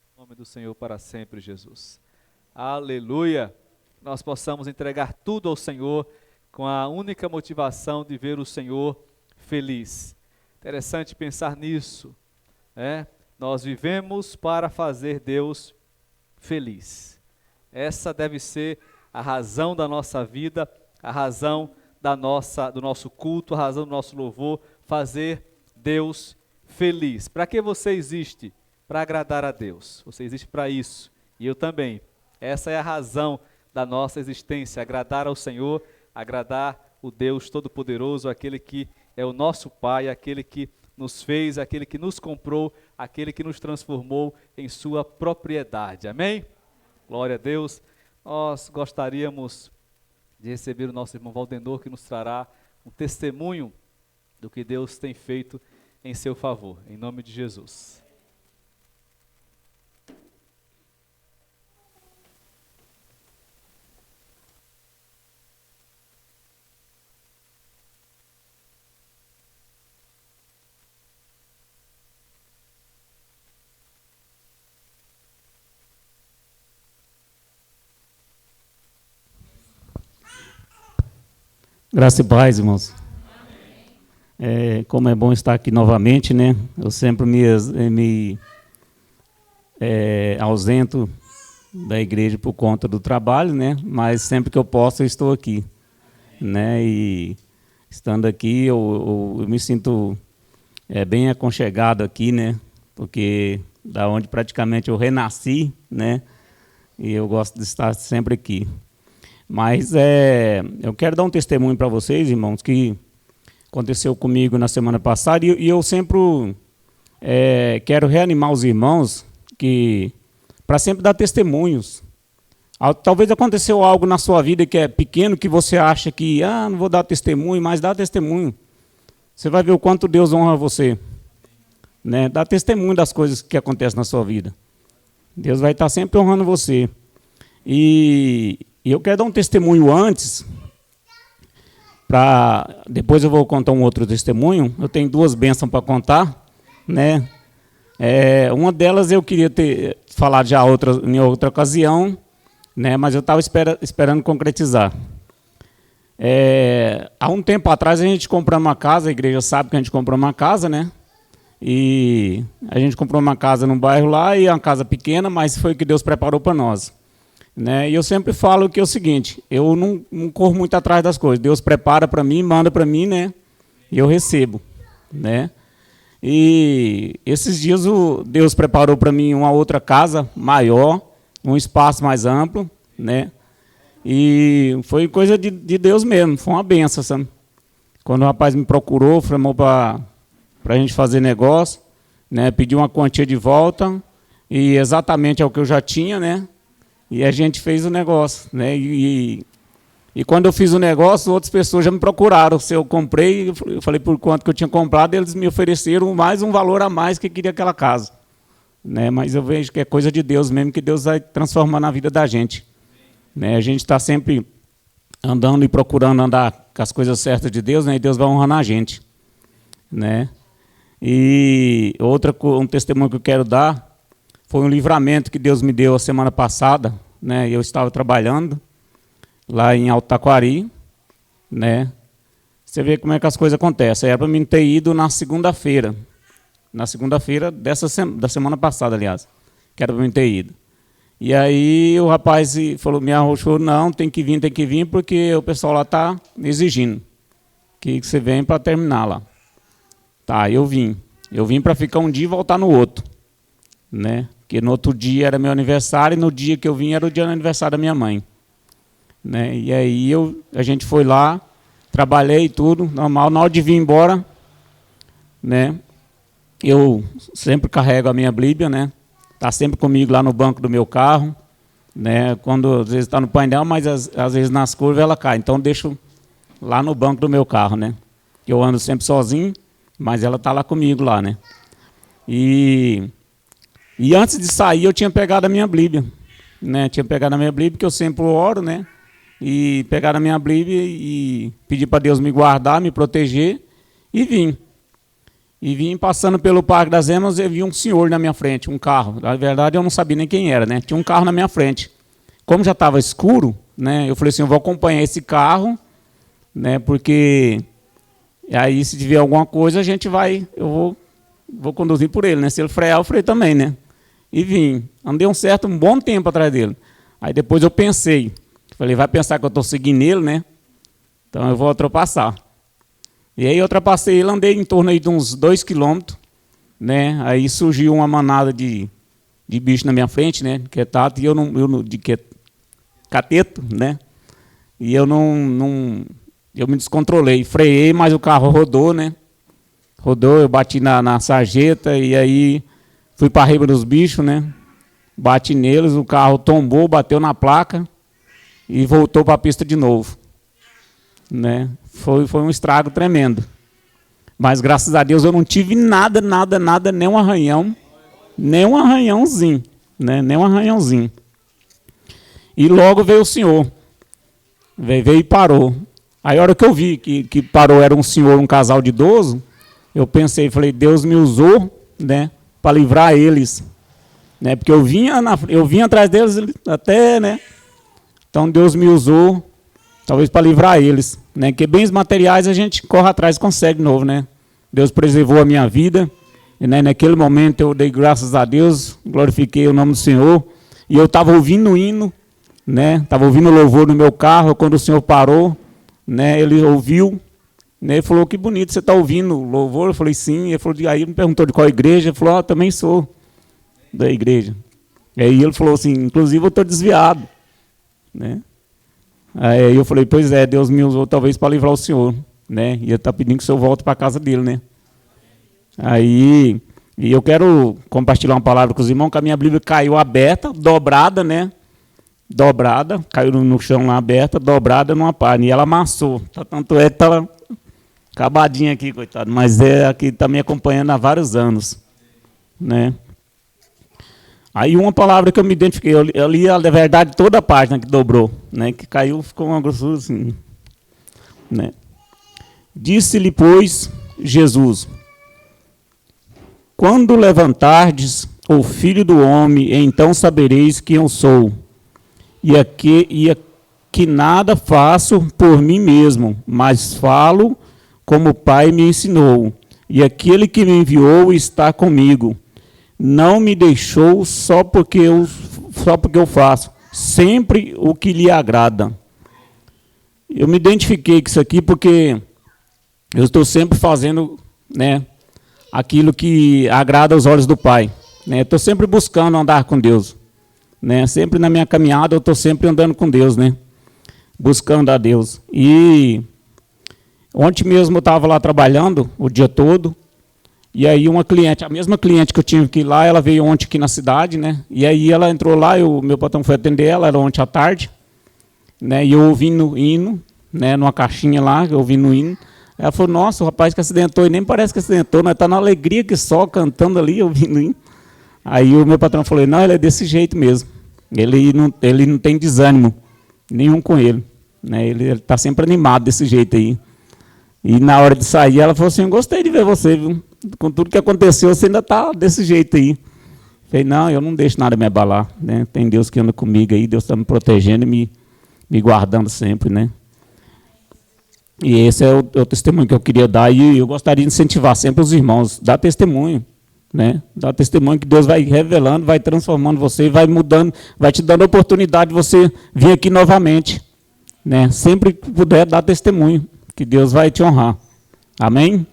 [SPEAKER 1] Em nome do Senhor para sempre, Jesus. Aleluia. Nós possamos entregar tudo ao Senhor com a única motivação de ver o Senhor feliz. Interessante pensar nisso, né? Nós vivemos para fazer Deus feliz. Essa deve ser a razão da nossa vida, a razão do nosso culto, a razão do nosso louvor, fazer Deus feliz. Para que você existe? Para agradar a Deus. Você existe para isso. E eu também. Essa é a razão da nossa existência, agradar ao Senhor, agradar o Deus Todo-Poderoso, aquele que é o nosso Pai, aquele que nos fez, aquele que nos comprou, aquele que nos transformou em sua propriedade. Amém? Glória a Deus. Nós gostaríamos de receber o nosso irmão Valdenor, que nos trará um testemunho do que Deus tem feito em seu favor. Em nome de Jesus.
[SPEAKER 6] Graça e paz, irmãos. Como é bom estar aqui novamente, né? Eu sempre me ausento da igreja por conta do trabalho, né? Mas sempre que eu posso, eu estou aqui, né? E estando aqui, eu me sinto bem aconchegado aqui, né? Porque da onde praticamente eu renasci, né? E eu gosto de estar sempre aqui. Mas eu quero dar um testemunho para vocês, irmãos, que aconteceu comigo na semana passada, e eu sempre quero reanimar os irmãos para sempre dar testemunhos. Talvez aconteceu algo na sua vida que é pequeno, que você acha que não vou dar testemunho, mas dá testemunho. Você vai ver o quanto Deus honra você, né? Dá testemunho das coisas que acontecem na sua vida. Deus vai estar sempre honrando você. E eu quero dar um testemunho antes, depois eu vou contar um outro testemunho. Eu tenho 2 bênçãos para contar, né? Uma delas eu queria ter falado já em outra ocasião, né? Mas eu estava esperando concretizar. Há um tempo atrás a gente comprou uma casa, a igreja sabe que a gente comprou uma casa, né? E a gente comprou uma casa num bairro lá, e é uma casa pequena, mas foi o que Deus preparou para nós. Né? E eu sempre falo que é o seguinte, eu não corro muito atrás das coisas. Deus prepara para mim, manda para mim, né? E eu recebo, né? E esses dias Deus preparou para mim uma outra casa maior, um espaço mais amplo, né? E foi coisa de Deus mesmo, foi uma benção, sabe? Quando o rapaz me procurou, chamou para a gente fazer negócio, né? Pediu uma quantia de volta, e exatamente é o que eu já tinha, né? E a gente fez o negócio, né? E quando eu fiz o negócio, outras pessoas já me procuraram. Se eu comprei, eu falei por quanto que eu tinha comprado, eles me ofereceram mais um valor a mais que queria aquela casa, né? Mas eu vejo que é coisa de Deus mesmo, que Deus vai transformar na vida da gente, né? A gente está sempre andando e procurando andar com as coisas certas de Deus, né? E Deus vai honrando a gente, né? E um testemunho que eu quero dar foi um livramento que Deus me deu a semana passada, né? Eu estava trabalhando lá em Alto Taquari, né? Você vê como é que as coisas acontecem. Era para mim ter ido na segunda-feira da semana passada, aliás, que era para mim ter ido. E aí o rapaz me arrochou, não, tem que vir, porque o pessoal lá está exigindo que você venha para terminar lá. Tá, eu vim para ficar um dia e voltar no outro, né? Porque no outro dia era meu aniversário, e no dia que eu vim era o dia do aniversário da minha mãe, né? E aí a gente foi lá, trabalhei tudo, normal. Na hora de vir embora, né? Eu sempre carrego a minha Bíblia, né? Está sempre comigo lá no banco do meu carro, né? Quando às vezes está no painel, mas às vezes nas curvas ela cai. Então deixo lá no banco do meu carro, né? Eu ando sempre sozinho, mas ela está lá comigo lá, né? E antes de sair, eu tinha pegado a minha Bíblia, né? Tinha pegado a minha Bíblia, porque eu sempre oro, né? E pegar a minha Bíblia e pedir para Deus me guardar, me proteger, e vim. E vim passando pelo Parque das Emas, e vi um senhor na minha frente, um carro. Na verdade, eu não sabia nem quem era, né? Tinha um carro na minha frente. Como já estava escuro, né? Eu falei assim, eu vou acompanhar esse carro, né? Porque aí, se tiver alguma coisa, eu vou conduzir por ele, né? Se ele frear, eu freio também, né? E vim. Andei um bom tempo atrás dele. Aí depois eu pensei, falei, vai pensar que eu estou seguindo ele, né? Então eu vou ultrapassar. E aí eu ultrapassei ele, andei em torno aí de uns 2 quilômetros, né? Aí surgiu uma manada de bicho na minha frente, né? Que é tato, e cateto, né? E eu eu me descontrolei, freiei, mas o carro rodou, né? Rodou, eu bati na sarjeta, e aí fui para a riba dos bichos, né? Bati neles, o carro tombou, bateu na placa e voltou para a pista de novo, né? Foi um estrago tremendo. Mas graças a Deus eu não tive nada, nem um arranhãozinho, né? Nem um arranhãozinho. E logo veio o senhor, veio e parou. Aí a hora que eu vi que parou era um senhor, um casal de idoso, eu pensei, falei, Deus me usou, né, para livrar eles, né? Porque eu vinha atrás deles até, né? Então Deus me usou talvez para livrar eles, né? Que bens materiais a gente corre atrás e consegue de novo, né? Deus preservou a minha vida, e, né, naquele momento eu dei graças a Deus, glorifiquei o nome do Senhor, e eu estava ouvindo o hino, né? Estava ouvindo o louvor no meu carro, quando o Senhor parou, né? Ele ouviu, né? Ele falou, que bonito, você está ouvindo o louvor? Eu falei, sim. Ele falou, aí ele me perguntou de qual igreja, ele falou, também sou da igreja. E aí ele falou assim, inclusive eu estou desviado, né? Aí eu falei, pois é, Deus me usou talvez para livrar o senhor, né? E ele está pedindo que o senhor volte para a casa dele, né? Aí, e eu quero compartilhar uma palavra com os irmãos, que a minha Bíblia caiu aberta, dobrada, né? Dobrada, caiu no chão lá aberta, dobrada numa página, e ela amassou. Tanto é que está acabadinha aqui, coitado, mas é aqui, está me acompanhando há vários anos, né? Aí uma palavra que eu me identifiquei, eu li a verdade toda a página que dobrou, né, que caiu, ficou uma grossura assim, né. Disse-lhe, pois, Jesus, quando levantardes o Filho do Homem, então sabereis quem eu sou, e que nada faço por mim mesmo, mas falo como o Pai me ensinou, e aquele que me enviou está comigo. Não me deixou só porque eu faço sempre o que lhe agrada. Eu me identifiquei com isso aqui porque eu estou sempre fazendo, né, aquilo que agrada aos olhos do Pai, né? Estou sempre buscando andar com Deus, né? Sempre na minha caminhada eu estou sempre andando com Deus, né? Buscando a Deus. E ontem mesmo eu estava lá trabalhando o dia todo. E aí uma cliente, a mesma cliente que eu tive que ir lá, ela veio ontem aqui na cidade, né? E aí ela entrou lá, meu patrão foi atender ela, era ontem à tarde, né? E eu ouvindo hino, né? Numa caixinha lá, eu ouvindo hino. Ela falou, nossa, o rapaz que acidentou, e nem parece que acidentou, nós está na alegria que só, cantando ali, ouvindo hino. Aí o meu patrão falou, não, ele é desse jeito mesmo. Ele não tem desânimo nenhum com ele, né? Ele está sempre animado desse jeito aí. E na hora de sair, ela falou assim, eu gostei de ver você, viu? Com tudo que aconteceu, você ainda está desse jeito aí. Falei, não, eu não deixo nada me abalar, né? Tem Deus que anda comigo aí, Deus está me protegendo e me guardando sempre, né? E esse é o testemunho que eu queria dar, e eu gostaria de incentivar sempre os irmãos, dá testemunho, né? Dá testemunho que Deus vai revelando, vai transformando você, vai mudando, vai te dando a oportunidade de você vir aqui novamente, né? Sempre que puder, dar testemunho, que Deus vai te honrar. Amém?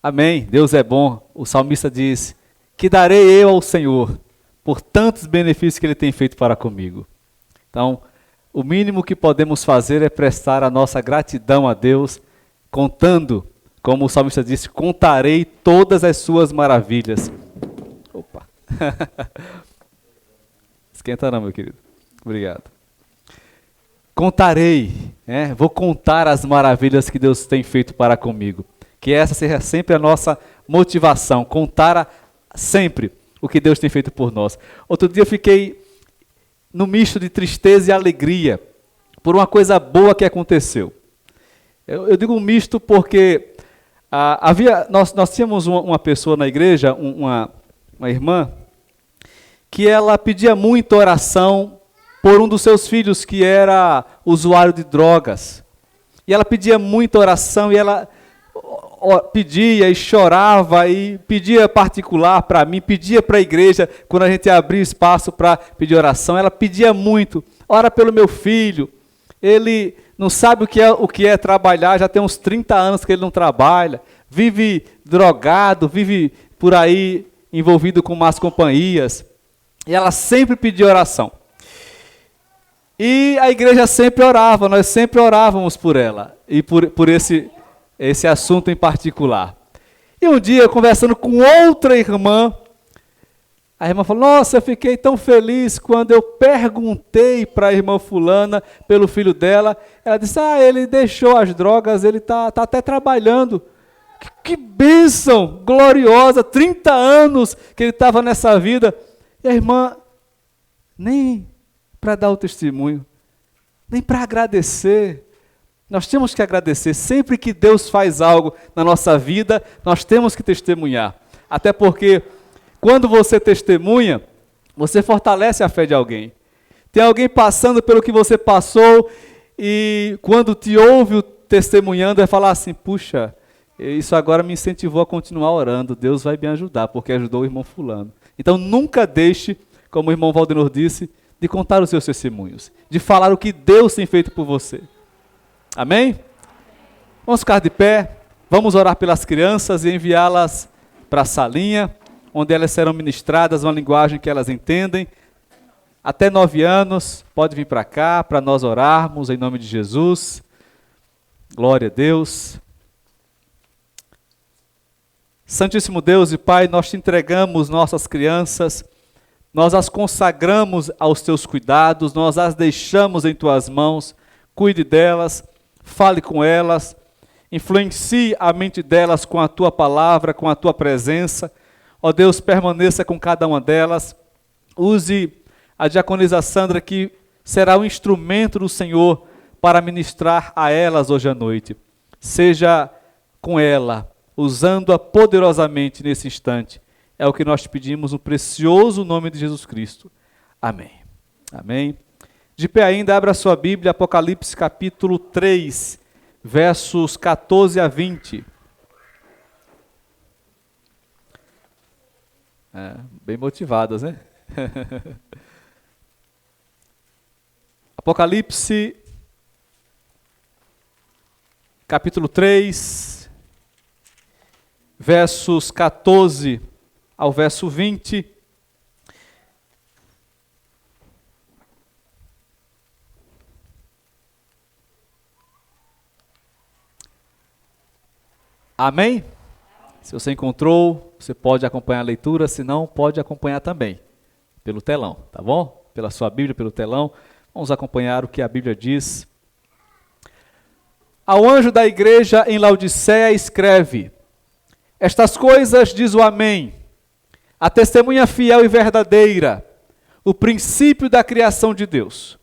[SPEAKER 1] Amém. Deus é bom. O salmista diz, que darei eu ao Senhor por tantos benefícios que Ele tem feito para comigo. Então, o mínimo que podemos fazer é prestar a nossa gratidão a Deus, contando, como o salmista disse, contarei todas as suas maravilhas. Opa! Esquenta não, meu querido. Obrigado. Contarei, vou contar as maravilhas que Deus tem feito para comigo. Que essa seja sempre a nossa motivação, contar sempre o que Deus tem feito por nós. Outro dia eu fiquei no misto de tristeza e alegria por uma coisa boa que aconteceu. Eu digo um misto porque nós tínhamos uma pessoa na igreja, uma irmã, que ela pedia muita oração por um dos seus filhos que era usuário de drogas. E ela pedia muita oração e ela pedia e chorava e pedia particular para mim, pedia para a igreja, quando a gente abria espaço para pedir oração, ela pedia muito, ora pelo meu filho, ele não sabe o que é trabalhar, já tem uns 30 anos que ele não trabalha, vive drogado, vive por aí envolvido com más companhias, e ela sempre pedia oração. E a igreja sempre orava, nós sempre orávamos por ela, e por esse assunto em particular. E um dia, conversando com outra irmã, a irmã falou, nossa, eu fiquei tão feliz quando eu perguntei para a irmã fulana pelo filho dela. Ela disse, ele deixou as drogas, ele está até trabalhando. Que bênção gloriosa, 30 anos que ele estava nessa vida. E a irmã, nem para dar o testemunho, nem para agradecer. Nós temos que agradecer. Sempre que Deus faz algo na nossa vida, nós temos que testemunhar. Até porque, quando você testemunha, você fortalece a fé de alguém. Tem alguém passando pelo que você passou e quando te ouve testemunhando, vai falar assim, puxa, isso agora me incentivou a continuar orando, Deus vai me ajudar, porque ajudou o irmão fulano. Então nunca deixe, como o irmão Valdenor disse, de contar os seus testemunhos, de falar o que Deus tem feito por você. Amém? Vamos ficar de pé, vamos orar pelas crianças e enviá-las para a salinha, onde elas serão ministradas uma linguagem que elas entendem. Até 9 anos, pode vir para cá, para nós orarmos em nome de Jesus. Glória a Deus. Santíssimo Deus e Pai, nós te entregamos nossas crianças, nós as consagramos aos teus cuidados, nós as deixamos em tuas mãos, cuide delas, fale com elas, influencie a mente delas com a tua palavra, com a tua presença. Ó Deus, permaneça com cada uma delas, use a diaconisa Sandra, que será o instrumento do Senhor para ministrar a elas hoje à noite. Seja com ela, usando-a poderosamente nesse instante. É o que nós te pedimos no precioso nome de Jesus Cristo. Amém. Amém. De pé ainda, abra sua Bíblia, Apocalipse capítulo 3, versos 14 a 20. Bem motivadas, né? Apocalipse, capítulo 3, versos 14 ao verso 20. Amém? Se você encontrou, você pode acompanhar a leitura, se não, pode acompanhar também, pelo telão, tá bom? Pela sua Bíblia, pelo telão. Vamos acompanhar o que a Bíblia diz. Ao anjo da igreja em Laodiceia escreve: estas coisas diz o Amém, a testemunha fiel e verdadeira, o princípio da criação de Deus.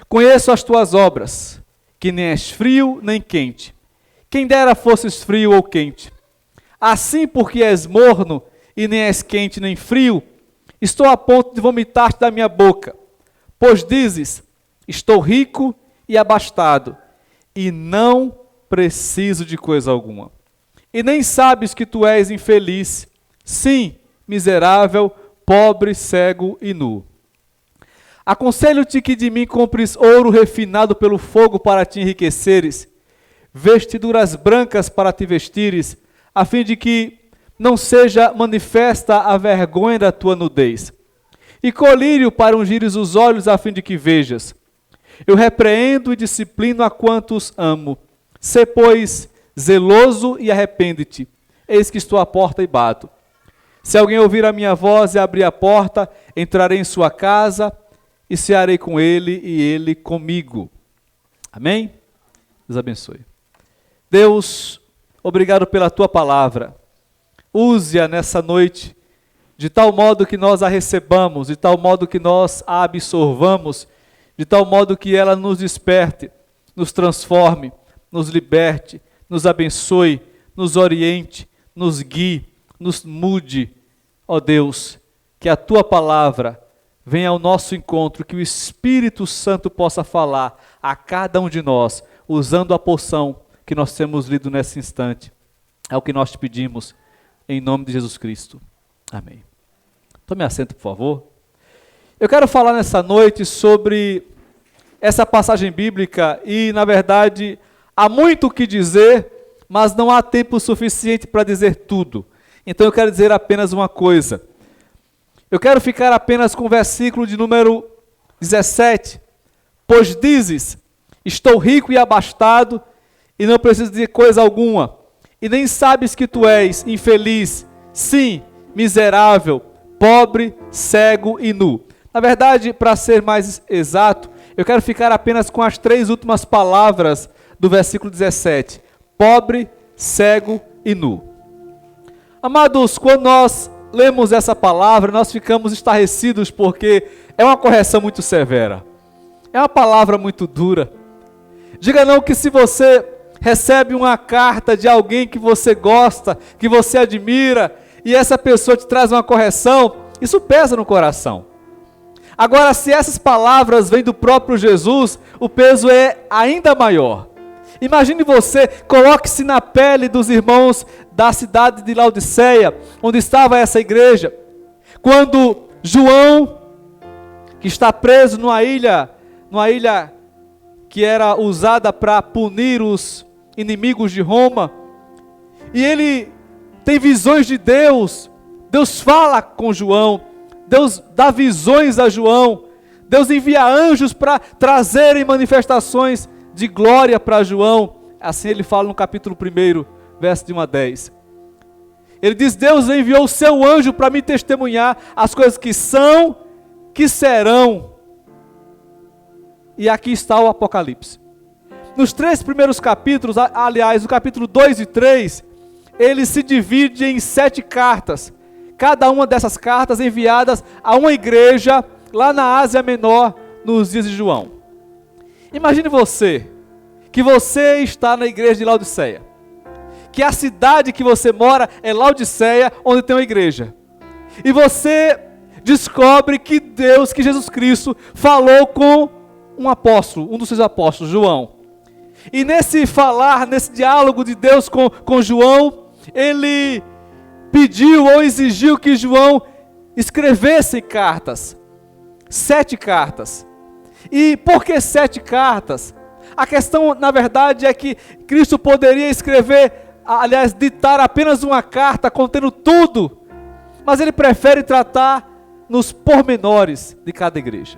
[SPEAKER 1] Conheço as tuas obras, que nem és frio nem quente. Quem dera fosses frio ou quente. Assim, porque és morno e nem és quente nem frio, estou a ponto de vomitar-te da minha boca. Pois dizes, estou rico e abastado, e não preciso de coisa alguma. E nem sabes que tu és infeliz, sim, miserável, pobre, cego e nu. Aconselho-te que de mim compres ouro refinado pelo fogo para te enriqueceres, vestiduras brancas para te vestires, a fim de que não seja manifesta a vergonha da tua nudez. E colírio para ungires os olhos, a fim de que vejas. Eu repreendo e disciplino a quantos amo. Sê, pois, zeloso e arrepende-te. Eis que estou à porta e bato. Se alguém ouvir a minha voz e abrir a porta, entrarei em sua casa e cearei com ele e ele comigo. Amém? Deus abençoe. Deus, obrigado pela tua palavra. Use-a nessa noite, de tal modo que nós a recebamos, de tal modo que nós a absorvamos, de tal modo que ela nos desperte, nos transforme, nos liberte, nos abençoe, nos oriente, nos guie, nos mude. Ó Deus, que a tua palavra venha ao nosso encontro, que o Espírito Santo possa falar a cada um de nós, usando a porção que nós temos lido nesse instante. É o que nós te pedimos, em nome de Jesus Cristo. Amém. Tome assento, por favor. Eu quero falar nessa noite sobre essa passagem bíblica e, na verdade, há muito o que dizer, mas não há tempo suficiente para dizer tudo. Então eu quero dizer apenas uma coisa. Eu quero ficar apenas com o versículo de número 17. Pois dizes, estou rico e abastado e não preciso de coisa alguma. E nem sabes que tu és infeliz, sim, miserável, pobre, cego e nu. Na verdade, para ser mais exato, eu quero ficar apenas com as 3 últimas palavras do versículo 17. Pobre, cego e nu. Amados, quando nós lemos essa palavra, nós ficamos estarrecidos porque é uma correção muito severa. É uma palavra muito dura. Diga não que se você recebe uma carta de alguém que você gosta, que você admira, e essa pessoa te traz uma correção, isso pesa no coração. Agora, se essas palavras vêm do próprio Jesus, o peso é ainda maior. Imagine você, coloque-se na pele dos irmãos da cidade de Laodiceia, onde estava essa igreja. Quando João, que está preso numa ilha que era usada para punir os inimigos de Roma, e ele tem visões de Deus, Deus fala com João, Deus dá visões a João, Deus envia anjos para trazerem manifestações de glória para João. Assim ele fala no capítulo 1, verso de 1 a 10. Ele diz: Deus enviou o seu anjo para me testemunhar as coisas que são, que serão. E aqui está o Apocalipse. Nos 3 primeiros capítulos, aliás, o capítulo 2 e 3, ele se divide em 7 cartas. Cada uma dessas cartas enviadas a uma igreja lá na Ásia Menor, nos dias de João. Imagine você, que você está na igreja de Laodiceia, que a cidade que você mora é Laodiceia, onde tem uma igreja, e você descobre que Deus, que Jesus Cristo, falou com um apóstolo, um dos seus apóstolos, João. E nesse falar, nesse diálogo de Deus com João, ele pediu ou exigiu que João escrevesse cartas, 7 cartas. E por que 7 cartas? A questão, na verdade, é que Cristo poderia escrever, aliás, ditar apenas uma carta contendo tudo, mas ele prefere tratar nos pormenores de cada igreja.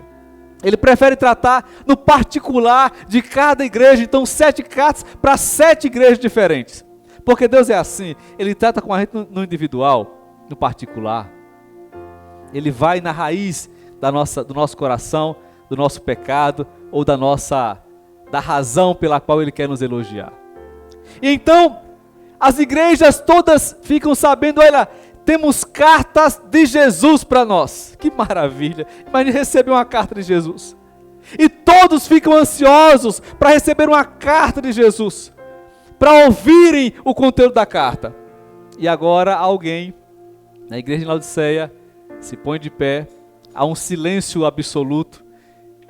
[SPEAKER 1] Ele prefere tratar no particular de cada igreja. Então 7 cartas para 7 igrejas diferentes. Porque Deus é assim, Ele trata com a gente no individual, no particular. Ele vai na raiz do nosso coração, do nosso pecado, ou da razão pela qual Ele quer nos elogiar. E então, as igrejas todas ficam sabendo: olha, temos cartas de Jesus para nós. Que maravilha! Imagine receber uma carta de Jesus. E todos ficam ansiosos para receber uma carta de Jesus, para ouvirem o conteúdo da carta. E agora alguém, na igreja de Laodiceia, se põe de pé, há um silêncio absoluto,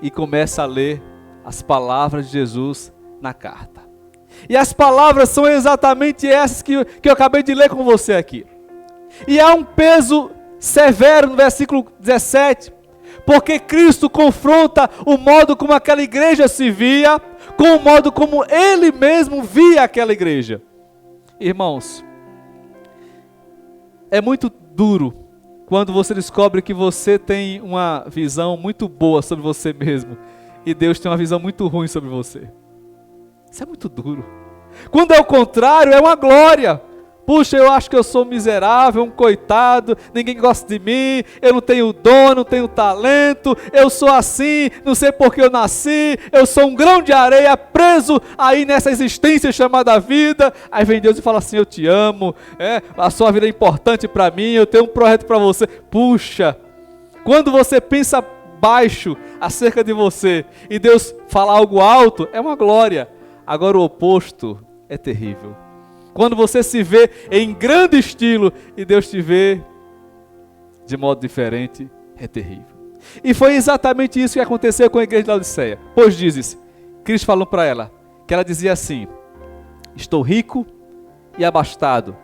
[SPEAKER 1] e começa a ler as palavras de Jesus na carta. E as palavras são exatamente essas que eu acabei de ler com você aqui. E há um peso severo no versículo 17, porque Cristo confronta o modo como aquela igreja se via, com o modo como Ele mesmo via aquela igreja. Irmãos, é muito duro quando você descobre que você tem uma visão muito boa sobre você mesmo e Deus tem uma visão muito ruim sobre você. Isso é muito duro. Quando é o contrário, é uma glória. Puxa, eu acho que eu sou miserável, um coitado, ninguém gosta de mim, eu não tenho dom, não tenho talento, eu sou assim, não sei por que eu nasci, eu sou um grão de areia preso aí nessa existência chamada vida. Aí vem Deus e fala assim: eu te amo, a sua vida é importante para mim, eu tenho um projeto para você. Puxa, quando você pensa baixo acerca de você e Deus fala algo alto, é uma glória. Agora o oposto é terrível. Quando você se vê em grande estilo e Deus te vê de modo diferente, é terrível. E foi exatamente isso que aconteceu com a igreja de Laodiceia. Pois dizes, Cristo falou para ela, que ela dizia assim: estou rico e abastado,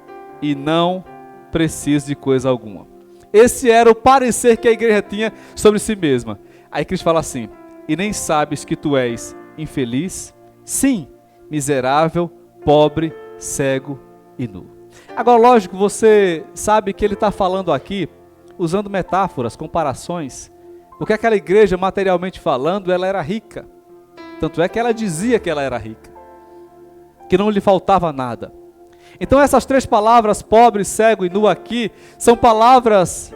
[SPEAKER 1] e não preciso de coisa alguma. Esse era o parecer que a igreja tinha sobre si mesma. Aí Cristo fala assim: e nem sabes que tu és infeliz? Sim, miserável, pobre, cego e nu. Agora, lógico, você sabe que ele está falando aqui usando metáforas, comparações, porque aquela igreja, materialmente falando, ela era rica. Tanto é que ela dizia que ela era rica, que não lhe faltava nada. Então essas 3 palavras, pobre, cego e nu, aqui, são palavras,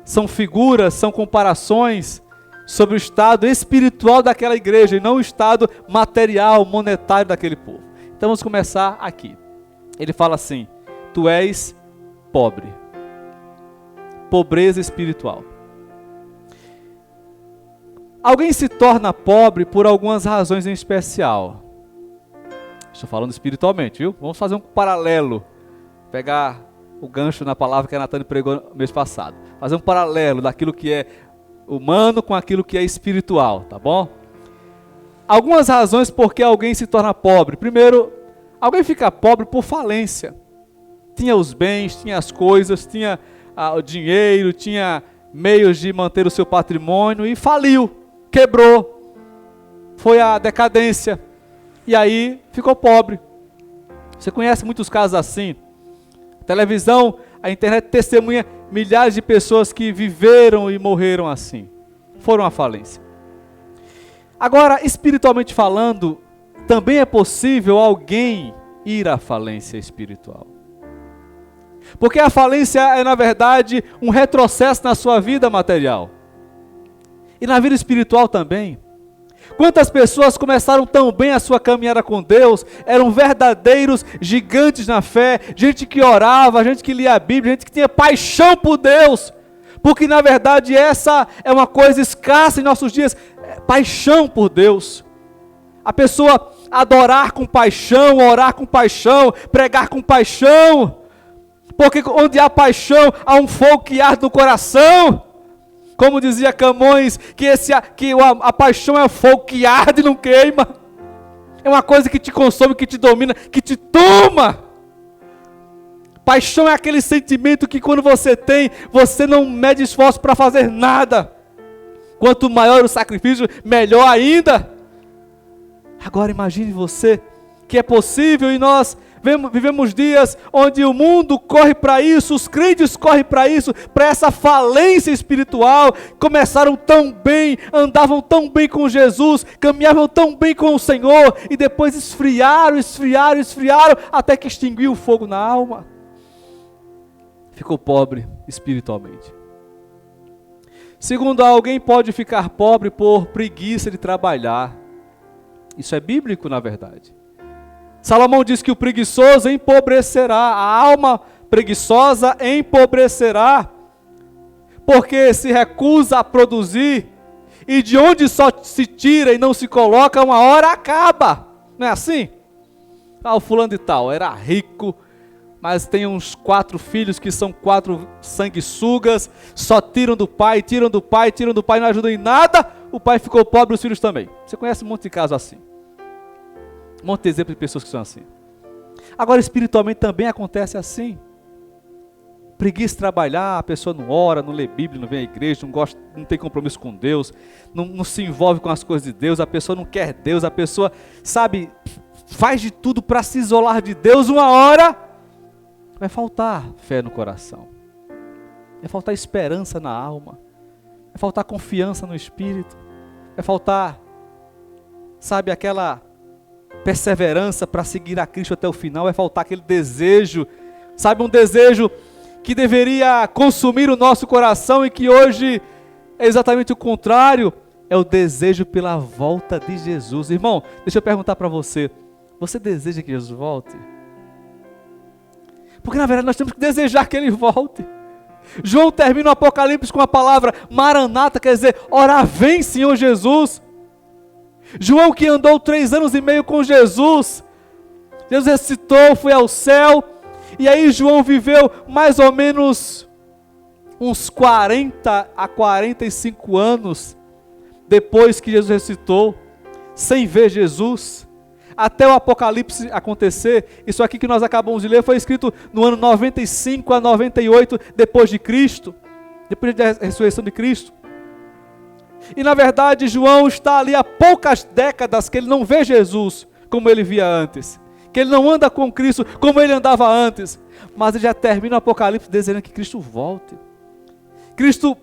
[SPEAKER 1] são figuras, são comparações sobre o estado espiritual daquela igreja e não o estado material, monetário daquele povo. Então vamos começar aqui. Ele fala assim: tu és pobre. Pobreza espiritual. Alguém se torna pobre por algumas razões em especial. Estou falando espiritualmente, viu? Vamos fazer um paralelo. Pegar o gancho na palavra que a Natane pregou no mês passado. Fazer um paralelo daquilo que é humano com aquilo que é espiritual, tá bom? Algumas razões por que alguém se torna pobre. Primeiro, alguém fica pobre por falência. Tinha os bens, tinha as coisas, tinha o dinheiro, tinha meios de manter o seu patrimônio e faliu, quebrou. Foi a decadência. E aí ficou pobre. Você conhece muitos casos assim. A televisão, a internet testemunha milhares de pessoas que viveram e morreram assim. Foram à falência. Agora, espiritualmente falando, também é possível alguém ir à falência espiritual. Porque a falência é, na verdade, um retrocesso na sua vida material. E na vida espiritual também. Quantas pessoas começaram tão bem a sua caminhada com Deus, eram verdadeiros gigantes na fé, gente que orava, gente que lia a Bíblia, gente que tinha paixão por Deus, porque na verdade essa é uma coisa escassa em nossos dias, paixão por Deus. A pessoa adorar com paixão, orar com paixão, pregar com paixão, porque onde há paixão, há um fogo que arde no coração. Como dizia Camões, que a paixão é o fogo que arde e não queima. É uma coisa que te consome, que te domina, que te toma. Paixão é aquele sentimento que quando você tem, você não mede esforço para fazer nada. Quanto maior o sacrifício, melhor ainda. Agora imagine você que é possível e nós vivemos dias onde o mundo corre para isso, os crentes correm para isso, para essa falência espiritual. Começaram tão bem, andavam tão bem com Jesus, caminhavam tão bem com o Senhor, e depois esfriaram, até que extinguiu o fogo na alma. Ficou pobre espiritualmente. Segundo, alguém pode ficar pobre por preguiça de trabalhar. Isso é bíblico, na verdade. Salomão diz que o preguiçoso empobrecerá, a alma preguiçosa empobrecerá, porque se recusa a produzir, e de onde só se tira e não se coloca, uma hora acaba. Não é assim? O fulano de tal era rico, mas tem uns 4 filhos que são 4 sanguessugas, só tiram do pai, não ajudam em nada, o pai ficou pobre, os filhos também. Você conhece um monte de casos assim. Um monte de exemplos de pessoas que são assim. Agora, espiritualmente também acontece assim. Preguiça de trabalhar, a pessoa não ora, não lê Bíblia, não vem à igreja, não tem compromisso com Deus, não se envolve com as coisas de Deus, a pessoa não quer Deus, a pessoa, faz de tudo para se isolar de Deus. Uma hora vai faltar fé no coração, vai faltar esperança na alma, vai faltar confiança no Espírito, vai faltar, aquela perseverança para seguir a Cristo até o final, vai faltar aquele desejo, um desejo que deveria consumir o nosso coração e que hoje é exatamente o contrário, é o desejo pela volta de Jesus. Irmão, deixa eu perguntar para você, você deseja que Jesus volte? Porque na verdade nós temos que desejar que Ele volte. João termina o Apocalipse com a palavra Maranata, quer dizer, ora vem Senhor Jesus. João, que andou 3 anos e meio com Jesus, Deus ressuscitou, foi ao céu, e aí João viveu mais ou menos uns 40 a 45 anos depois que Jesus ressuscitou, sem ver Jesus, até o Apocalipse acontecer. Isso aqui que nós acabamos de ler foi escrito no ano 95 a 98 depois de Cristo, depois da ressurreição de Cristo. E na verdade João está ali há poucas décadas que ele não vê Jesus como ele via antes, que ele não anda com Cristo como ele andava antes, mas ele já termina o Apocalipse desejando que Cristo volte. Cristo,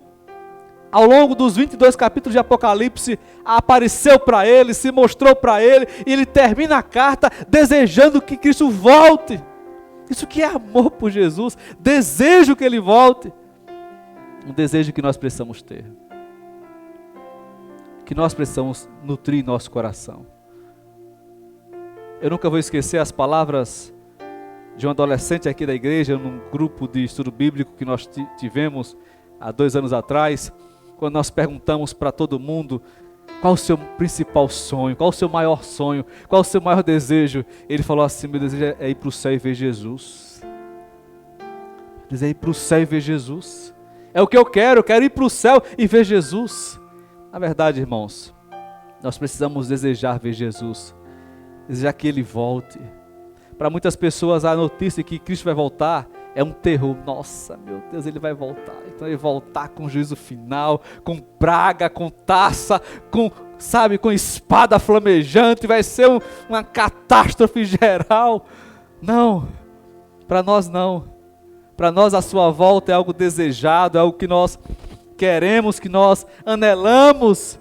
[SPEAKER 1] ao longo dos 22 capítulos de Apocalipse, apareceu para ele, se mostrou para ele, e ele termina a carta desejando que Cristo volte. Isso que é amor por Jesus, desejo que Ele volte, um desejo que nós precisamos ter, que nós precisamos nutrir nosso coração. Eu nunca vou esquecer as palavras de um adolescente aqui da igreja, num grupo de estudo bíblico que nós tivemos há 2 anos atrás, quando nós perguntamos para todo mundo qual o seu principal sonho, qual o seu maior sonho, qual o seu maior desejo. Ele falou assim: meu desejo é ir para o céu e ver Jesus. Dizer ir para o céu e ver Jesus. É o que eu quero ir para o céu e ver Jesus. Na verdade, irmãos, nós precisamos desejar ver Jesus. Desejar que Ele volte. Para muitas pessoas a notícia que Cristo vai voltar é um terror. Nossa, meu Deus, Ele vai voltar. Então Ele vai voltar com juízo final, com praga, com taça, com espada flamejante. Vai ser uma catástrofe geral. Não, para nós não. Para nós a sua volta é algo desejado, é algo que nós queremos, que nós anelamos.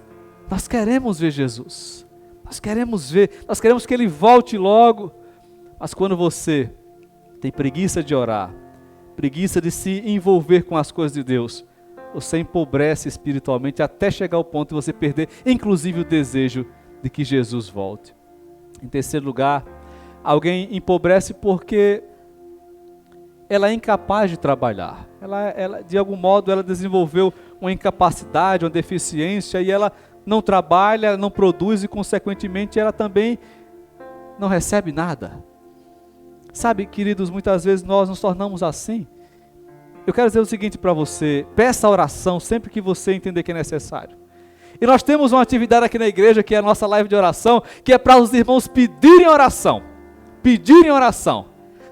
[SPEAKER 1] Nós queremos ver Jesus. Nós queremos que Ele volte logo. Mas quando você tem preguiça de orar, preguiça de se envolver com as coisas de Deus, você empobrece espiritualmente até chegar ao ponto de você perder, inclusive, o desejo de que Jesus volte. Em terceiro lugar, alguém empobrece porque ela é incapaz de trabalhar. Ela, de algum modo, ela desenvolveu uma incapacidade, uma deficiência, e ela não trabalha, não produz, e consequentemente ela também não recebe nada. Sabe, queridos, muitas vezes nós nos tornamos assim. Eu quero dizer o seguinte para você: peça a oração sempre que você entender que é necessário. E nós temos uma atividade aqui na igreja, que é a nossa live de oração, que é para os irmãos pedirem oração. Pedirem oração.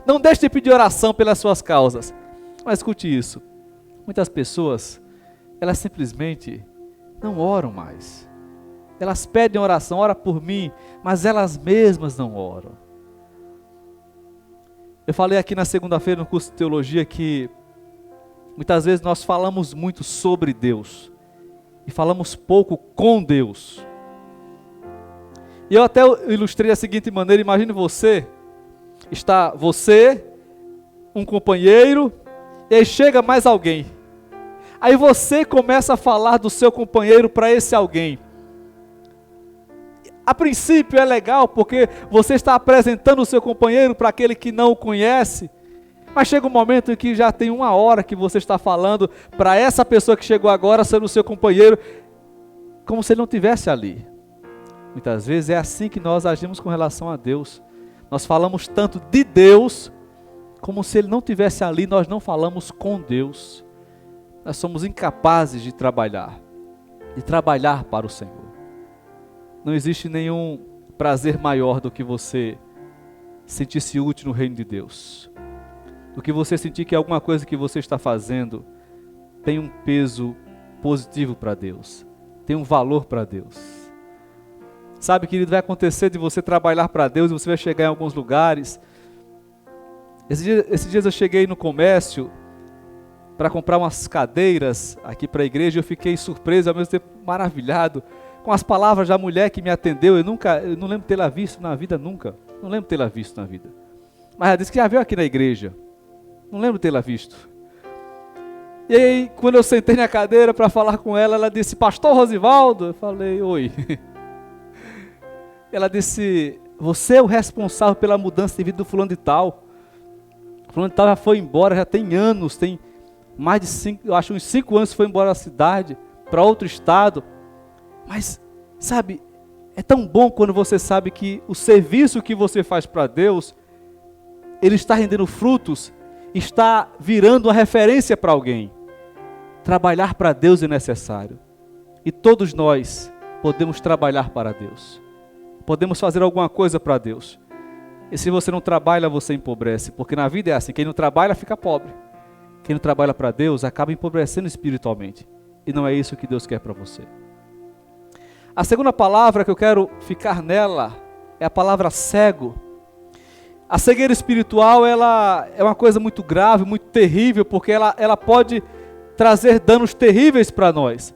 [SPEAKER 1] Não deixe de pedir oração pelas suas causas. Mas escute isso. Muitas pessoas, elas simplesmente não oram mais. Elas pedem oração, ora por mim, mas elas mesmas não oram. Eu falei aqui na segunda-feira no curso de teologia que muitas vezes nós falamos muito sobre Deus e falamos pouco com Deus. E eu até ilustrei da seguinte maneira: imagine está você, um companheiro, e aí chega mais alguém. Aí você começa a falar do seu companheiro para esse alguém. A princípio é legal, porque você está apresentando o seu companheiro para aquele que não o conhece. Mas chega um momento em que já tem 1 hora que você está falando para essa pessoa que chegou agora, sendo o seu companheiro, como se ele não estivesse ali. Muitas vezes é assim que nós agimos com relação a Deus. Nós falamos tanto de Deus, como se Ele não estivesse ali. Nós não falamos com Deus. Nós somos incapazes de trabalhar para o Senhor. Não existe nenhum prazer maior do que você sentir-se útil no reino de Deus. Do que você sentir que alguma coisa que você está fazendo tem um peso positivo para Deus, tem um valor para Deus. Sabe, querido, vai acontecer de você trabalhar para Deus e você vai chegar em alguns lugares. Esses dias eu cheguei no comércio para comprar umas cadeiras aqui para a igreja e eu fiquei surpreso, ao mesmo tempo maravilhado, com as palavras da mulher que me atendeu. Eu não lembro tê-la visto na vida nunca. Não lembro tê-la visto na vida. Mas ela disse que já veio aqui na igreja. Não lembro tê-la visto. E aí, quando eu sentei na cadeira para falar com ela, ela disse: Pastor Rosivaldo. Eu falei: oi. Ela disse: você é o responsável pela mudança de vida do fulano de tal. O fulano de tal já foi embora, já tem anos, tem mais de 5, eu acho uns 5 anos que foi embora da cidade, para outro estado. Mas, sabe, é tão bom quando você sabe que o serviço que você faz para Deus, ele está rendendo frutos, está virando uma referência para alguém. Trabalhar para Deus é necessário. E todos nós podemos trabalhar para Deus. Podemos fazer alguma coisa para Deus. E se você não trabalha, você empobrece. Porque na vida é assim, quem não trabalha fica pobre. Quem não trabalha para Deus acaba empobrecendo espiritualmente. E não é isso que Deus quer para você. A segunda palavra que eu quero ficar nela é a palavra cego. A cegueira espiritual, ela é uma coisa muito grave, muito terrível, porque ela pode trazer danos terríveis para nós.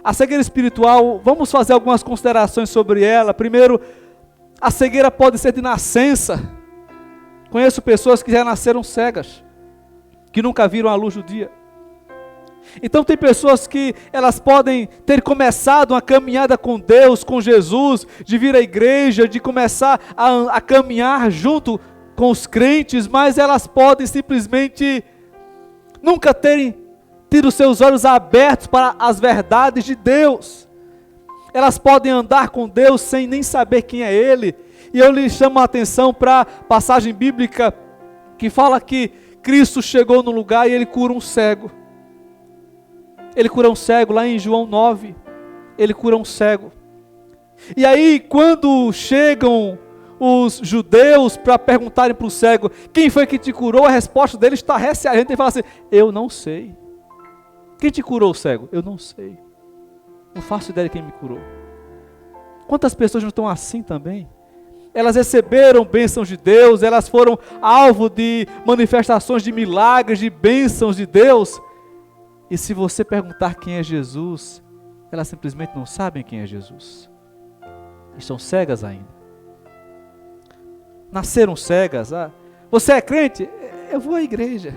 [SPEAKER 1] A cegueira espiritual, vamos fazer algumas considerações sobre ela. Primeiro, a cegueira pode ser de nascença. Conheço pessoas que já nasceram cegas, que nunca viram a luz do dia. Então tem pessoas que elas podem ter começado uma caminhada com Deus, com Jesus, de vir à igreja, de começar a caminhar junto com os crentes, mas elas podem simplesmente nunca terem tido seus olhos abertos para as verdades de Deus. Elas podem andar com Deus sem nem saber quem é Ele. E eu lhes chamo a atenção para a passagem bíblica que fala que Cristo chegou no lugar e ele cura um cego. Ele cura um cego lá em João 9. Ele cura um cego. E aí, quando chegam os judeus para perguntarem para o cego, quem foi que te curou? A resposta dele estarrece a gente e fala assim, eu não sei. Quem te curou, cego? Eu não sei. Não faço ideia de quem me curou. Quantas pessoas não estão assim também? Elas receberam bênçãos de Deus, elas foram alvo de manifestações de milagres, de bênçãos de Deus. E se você perguntar quem é Jesus, elas simplesmente não sabem quem é Jesus. Estão cegas ainda. Nasceram cegas. Você é crente? Eu vou à igreja.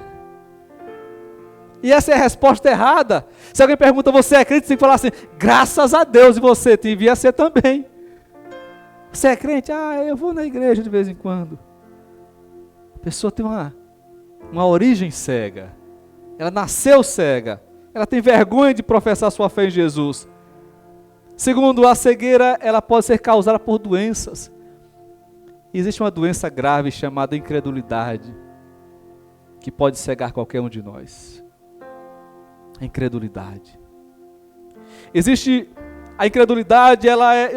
[SPEAKER 1] E essa é a resposta errada. Se alguém pergunta, você é crente? Você tem que falar assim, graças a Deus, e você devia ser também. Você é crente? Eu vou na igreja de vez em quando. A pessoa tem uma origem cega. Ela nasceu cega. Ela tem vergonha de professar sua fé em Jesus. Segundo, a cegueira, ela pode ser causada por doenças. Existe uma doença grave chamada incredulidade, que pode cegar qualquer um de nós. A incredulidade. Existe a incredulidade,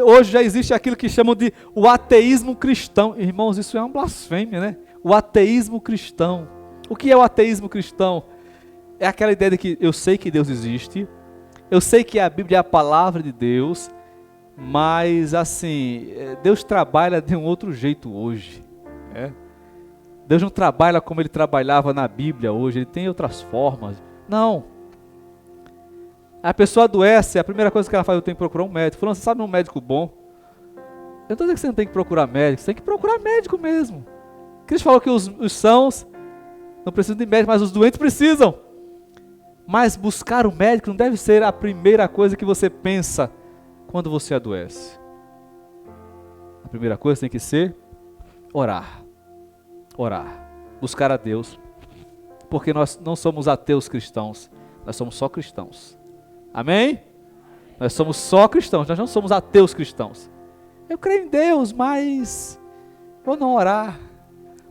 [SPEAKER 1] hoje já existe aquilo que chamam de o ateísmo cristão. Irmãos, isso é uma blasfêmia, né? O ateísmo cristão. O que é o ateísmo cristão? É aquela ideia de que eu sei que Deus existe, eu sei que a Bíblia é a palavra de Deus, mas assim, Deus trabalha de um outro jeito hoje. Né? Deus não trabalha como Ele trabalhava na Bíblia hoje, Ele tem outras formas. Não. A pessoa adoece, a primeira coisa que ela faz, eu tenho que procurar um médico. Falando, você sabe um médico bom? Eu não estou dizendo que você não tem que procurar médico, você tem que procurar médico mesmo. Cristo falou que os sãos não precisam de médico, mas os doentes precisam. Mas buscar o médico não deve ser a primeira coisa que você pensa quando você adoece. A primeira coisa tem que ser orar. Orar. Buscar a Deus. Porque nós não somos ateus cristãos, nós somos só cristãos. Amém? Nós somos só cristãos, nós não somos ateus cristãos. Eu creio em Deus, mas vou não orar.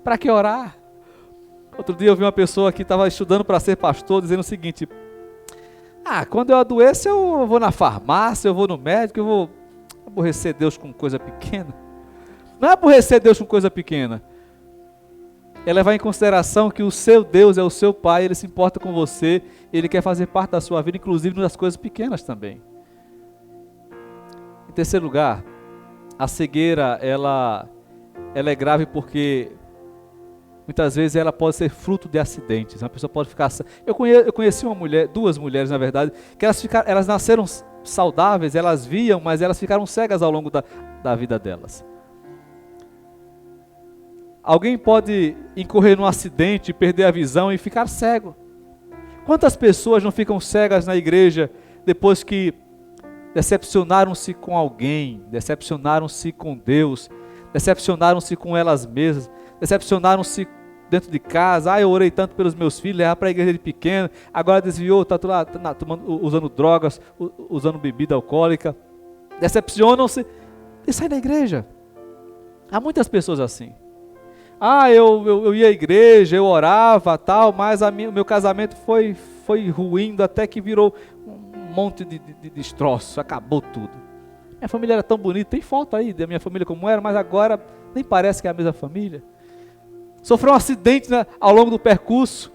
[SPEAKER 1] Para que orar? Outro dia eu vi uma pessoa que estava estudando para ser pastor, dizendo o seguinte, quando eu adoeço eu vou na farmácia, eu vou no médico, eu vou aborrecer Deus com coisa pequena. Não é aborrecer Deus com coisa pequena. É levar em consideração que o seu Deus é o seu Pai, Ele se importa com você, Ele quer fazer parte da sua vida, inclusive nas coisas pequenas também. Em terceiro lugar, a cegueira, ela é grave porque muitas vezes ela pode ser fruto de acidentes. Uma pessoa pode ficar... Eu conheci duas mulheres na verdade, que elas nasceram saudáveis, elas viam, mas elas ficaram cegas ao longo da vida delas. Alguém pode incorrer num acidente, perder a visão e ficar cego. Quantas pessoas não ficam cegas na igreja depois que decepcionaram-se com alguém, decepcionaram-se com Deus, decepcionaram-se com elas mesmas, decepcionaram-se dentro de casa. Eu orei tanto pelos meus filhos, levava para a igreja de pequeno, agora desviou, está lá usando drogas, usando bebida alcoólica. Decepcionam-se e saem da igreja. Há muitas pessoas assim. Eu ia à igreja, eu orava, tal, mas o meu casamento foi ruindo até que virou um monte de destroço, acabou tudo. Minha família era tão bonita, tem foto aí da minha família como era, mas agora nem parece que é a mesma família. Sofreu um acidente, né, ao longo do percurso.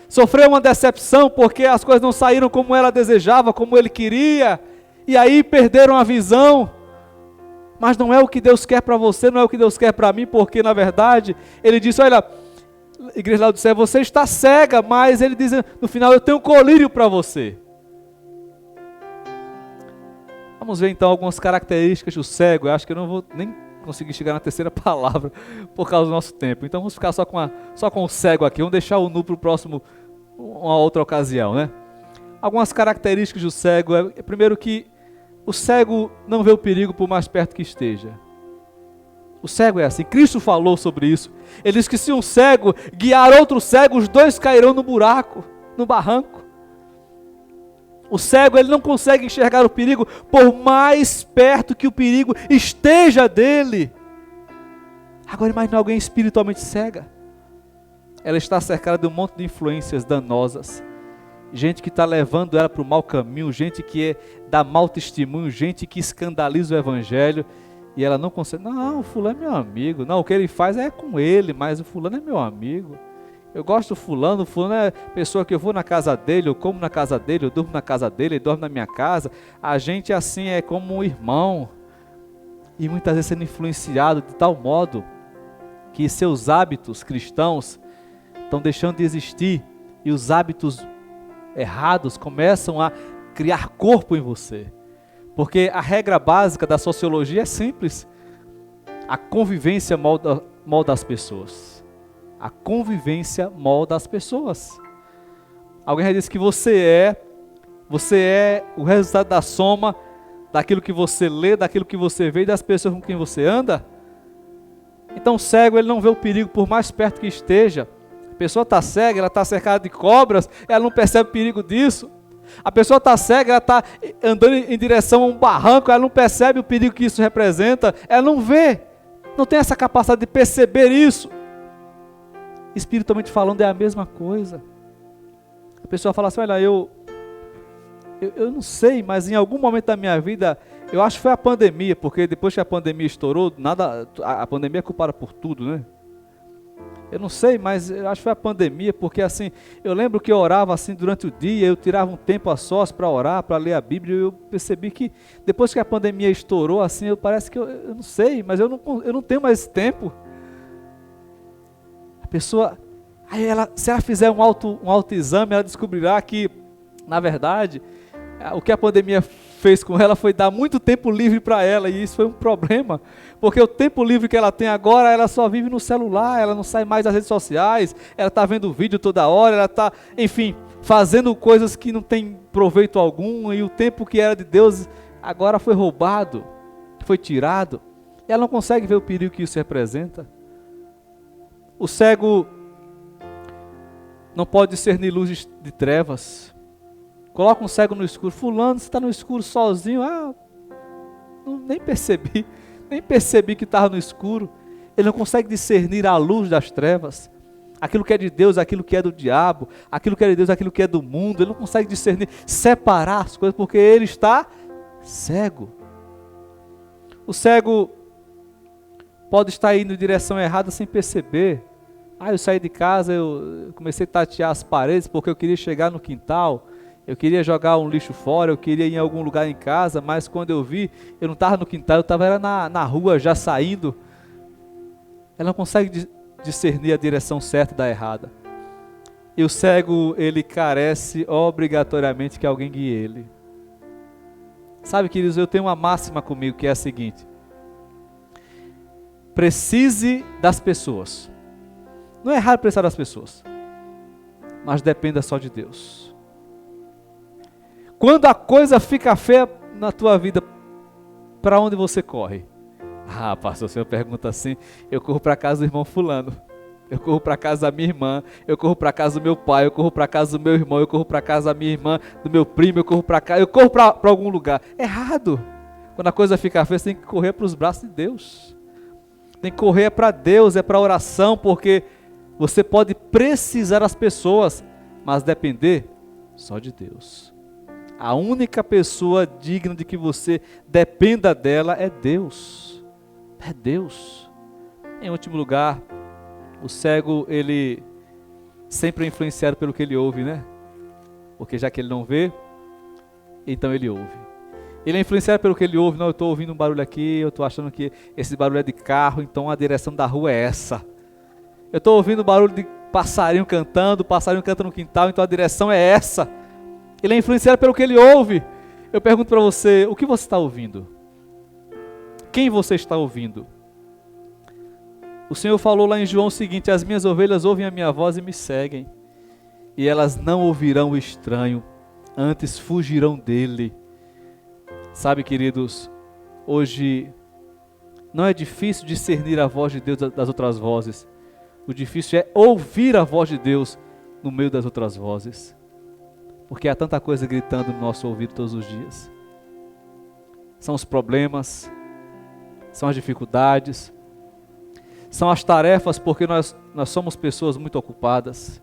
[SPEAKER 1] Sofreu uma decepção porque as coisas não saíram como ela desejava, como ele queria, e aí perderam a visão. Mas não é o que Deus quer para você, não é o que Deus quer para mim, porque na verdade, Ele disse, olha, igreja lá do céu, você está cega, mas Ele diz no final, eu tenho um colírio para você. Vamos ver então algumas características do cego. Eu acho que eu não vou nem conseguir chegar na terceira palavra por causa do nosso tempo. Então vamos ficar só com o cego aqui, vamos deixar o nu para o próximo, uma outra ocasião, né? Algumas características do cego, primeiro que o cego não vê o perigo por mais perto que esteja. O cego é assim. Cristo falou sobre isso. Ele disse que se um cego guiar outro cego, os dois cairão no buraco, no barranco. O cego, ele não consegue enxergar o perigo por mais perto que o perigo esteja dele. Agora imagine alguém espiritualmente cega. ela está cercada de um monte de influências danosas. Gente que está levando ela para o mau caminho, gente que dá mau testemunho, gente que escandaliza o evangelho, e ela não consegue. Não, o fulano é meu amigo. Não, o que ele faz é com ele, mas o fulano é meu amigo. Eu gosto do fulano, o fulano é pessoa que eu vou na casa dele, eu como na casa dele, eu durmo na casa dele, ele dorme na minha casa. A gente assim é como um irmão. E muitas vezes sendo influenciado de tal modo que seus hábitos cristãos estão deixando de existir e os hábitos errados começam a criar corpo em você. Porque a regra básica da sociologia é simples. A convivência molda as pessoas. A convivência molda as pessoas. Alguém já disse que você é o resultado da soma daquilo que você lê, daquilo que você vê e das pessoas com quem você anda. Então o cego, ele não vê o perigo por mais perto que esteja. A pessoa está cega, ela está cercada de cobras, ela não percebe o perigo disso. A pessoa está cega, ela está andando em direção a um barranco, ela não percebe o perigo que isso representa, ela não vê, não tem essa capacidade de perceber isso. Espiritualmente falando é a mesma coisa. A pessoa fala assim, olha, eu não sei, mas em algum momento da minha vida, eu acho que foi a pandemia, porque depois que a pandemia estourou, a pandemia é culpada por tudo, né? Eu não sei, mas eu acho que foi a pandemia, porque assim, eu lembro que eu orava assim durante o dia, eu tirava um tempo a sós para orar, para ler a Bíblia, e eu percebi que depois que a pandemia estourou, assim, parece que eu não sei, mas eu não tenho mais esse tempo. A pessoa, aí se ela fizer um autoexame, ela descobrirá que, na verdade, o que a pandemia fez com ela foi dar muito tempo livre para ela, e isso foi um problema, porque o tempo livre que ela tem agora, ela só vive no celular, ela não sai mais das redes sociais, ela está vendo vídeo toda hora, ela está, enfim, fazendo coisas que não tem proveito algum, e o tempo que era de Deus agora foi roubado, foi tirado, e ela não consegue ver o perigo que isso representa. O cego não pode discernir luzes de trevas. Coloca um cego no escuro. Fulano, você está no escuro sozinho. Nem percebi que estava no escuro. Ele não consegue discernir a luz das trevas. Aquilo que é de Deus, aquilo que é do diabo. Aquilo que é de Deus, aquilo que é do mundo. Ele não consegue discernir, separar as coisas, porque ele está cego. O cego pode estar indo em direção errada sem perceber. Eu saí de casa, eu comecei a tatear as paredes porque eu queria chegar no quintal. Eu queria jogar um lixo fora, eu queria ir em algum lugar em casa, mas quando eu vi, eu não estava no quintal, eu estava na rua já saindo. Ela não consegue discernir a direção certa da errada. E o cego, ele carece obrigatoriamente que alguém guie ele. Sabe, queridos, eu tenho uma máxima comigo que é a seguinte: precise das pessoas. Não é errado precisar das pessoas, mas dependa só de Deus. Quando a coisa fica feia na tua vida, para onde você corre? Pastor, o senhor pergunta assim, eu corro para casa do irmão fulano, eu corro para casa da minha irmã, eu corro para casa do meu pai, eu corro para casa do meu irmão, eu corro para casa da minha irmã, do meu primo, eu corro para algum lugar. Errado. Quando a coisa fica feia, você tem que correr para os braços de Deus. Tem que correr para Deus, é para oração, porque você pode precisar das pessoas, mas depender só de Deus. A única pessoa digna de que você dependa dela é Deus. É Deus. Em último lugar, o cego, ele sempre é influenciado pelo que ele ouve, né? Porque já que ele não vê, então ele ouve. Ele é influenciado pelo que ele ouve. Não, eu estou ouvindo um barulho aqui, eu estou achando que esse barulho é de carro, então a direção da rua é essa. Eu estou ouvindo barulho de passarinho cantando no quintal, então a direção é essa. Ele é influenciado pelo que ele ouve. Eu pergunto para você, o que você está ouvindo? Quem você está ouvindo? O Senhor falou lá em João o seguinte: as minhas ovelhas ouvem a minha voz e me seguem, e elas não ouvirão o estranho, antes fugirão dele. Sabe, queridos, hoje não é difícil discernir a voz de Deus das outras vozes. O difícil é ouvir a voz de Deus no meio das outras vozes. Porque há tanta coisa gritando no nosso ouvido todos os dias. São os problemas, são as dificuldades, São as tarefas, porque nós somos pessoas muito ocupadas.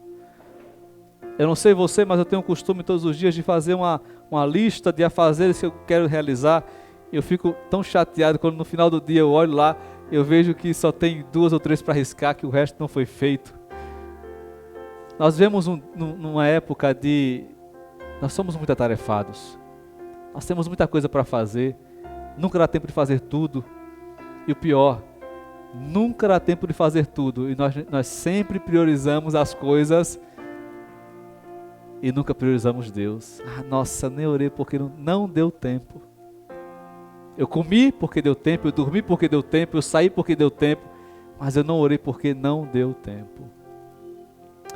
[SPEAKER 1] Eu não sei você, mas eu tenho o costume todos os dias de fazer uma lista de afazeres que eu quero realizar. Eu fico tão chateado quando no final do dia eu olho lá, eu vejo que só tem 2 ou 3 para riscar, que o resto não foi feito. Nós vemos numa época nós somos muito atarefados. Nós temos muita coisa para fazer. Nunca dá tempo de fazer tudo. E o pior, nunca dá tempo de fazer tudo. E nós sempre priorizamos as coisas e nunca priorizamos Deus. Nossa, nem orei porque não deu tempo. Eu comi porque deu tempo, eu dormi porque deu tempo, eu saí porque deu tempo, mas eu não orei porque não deu tempo.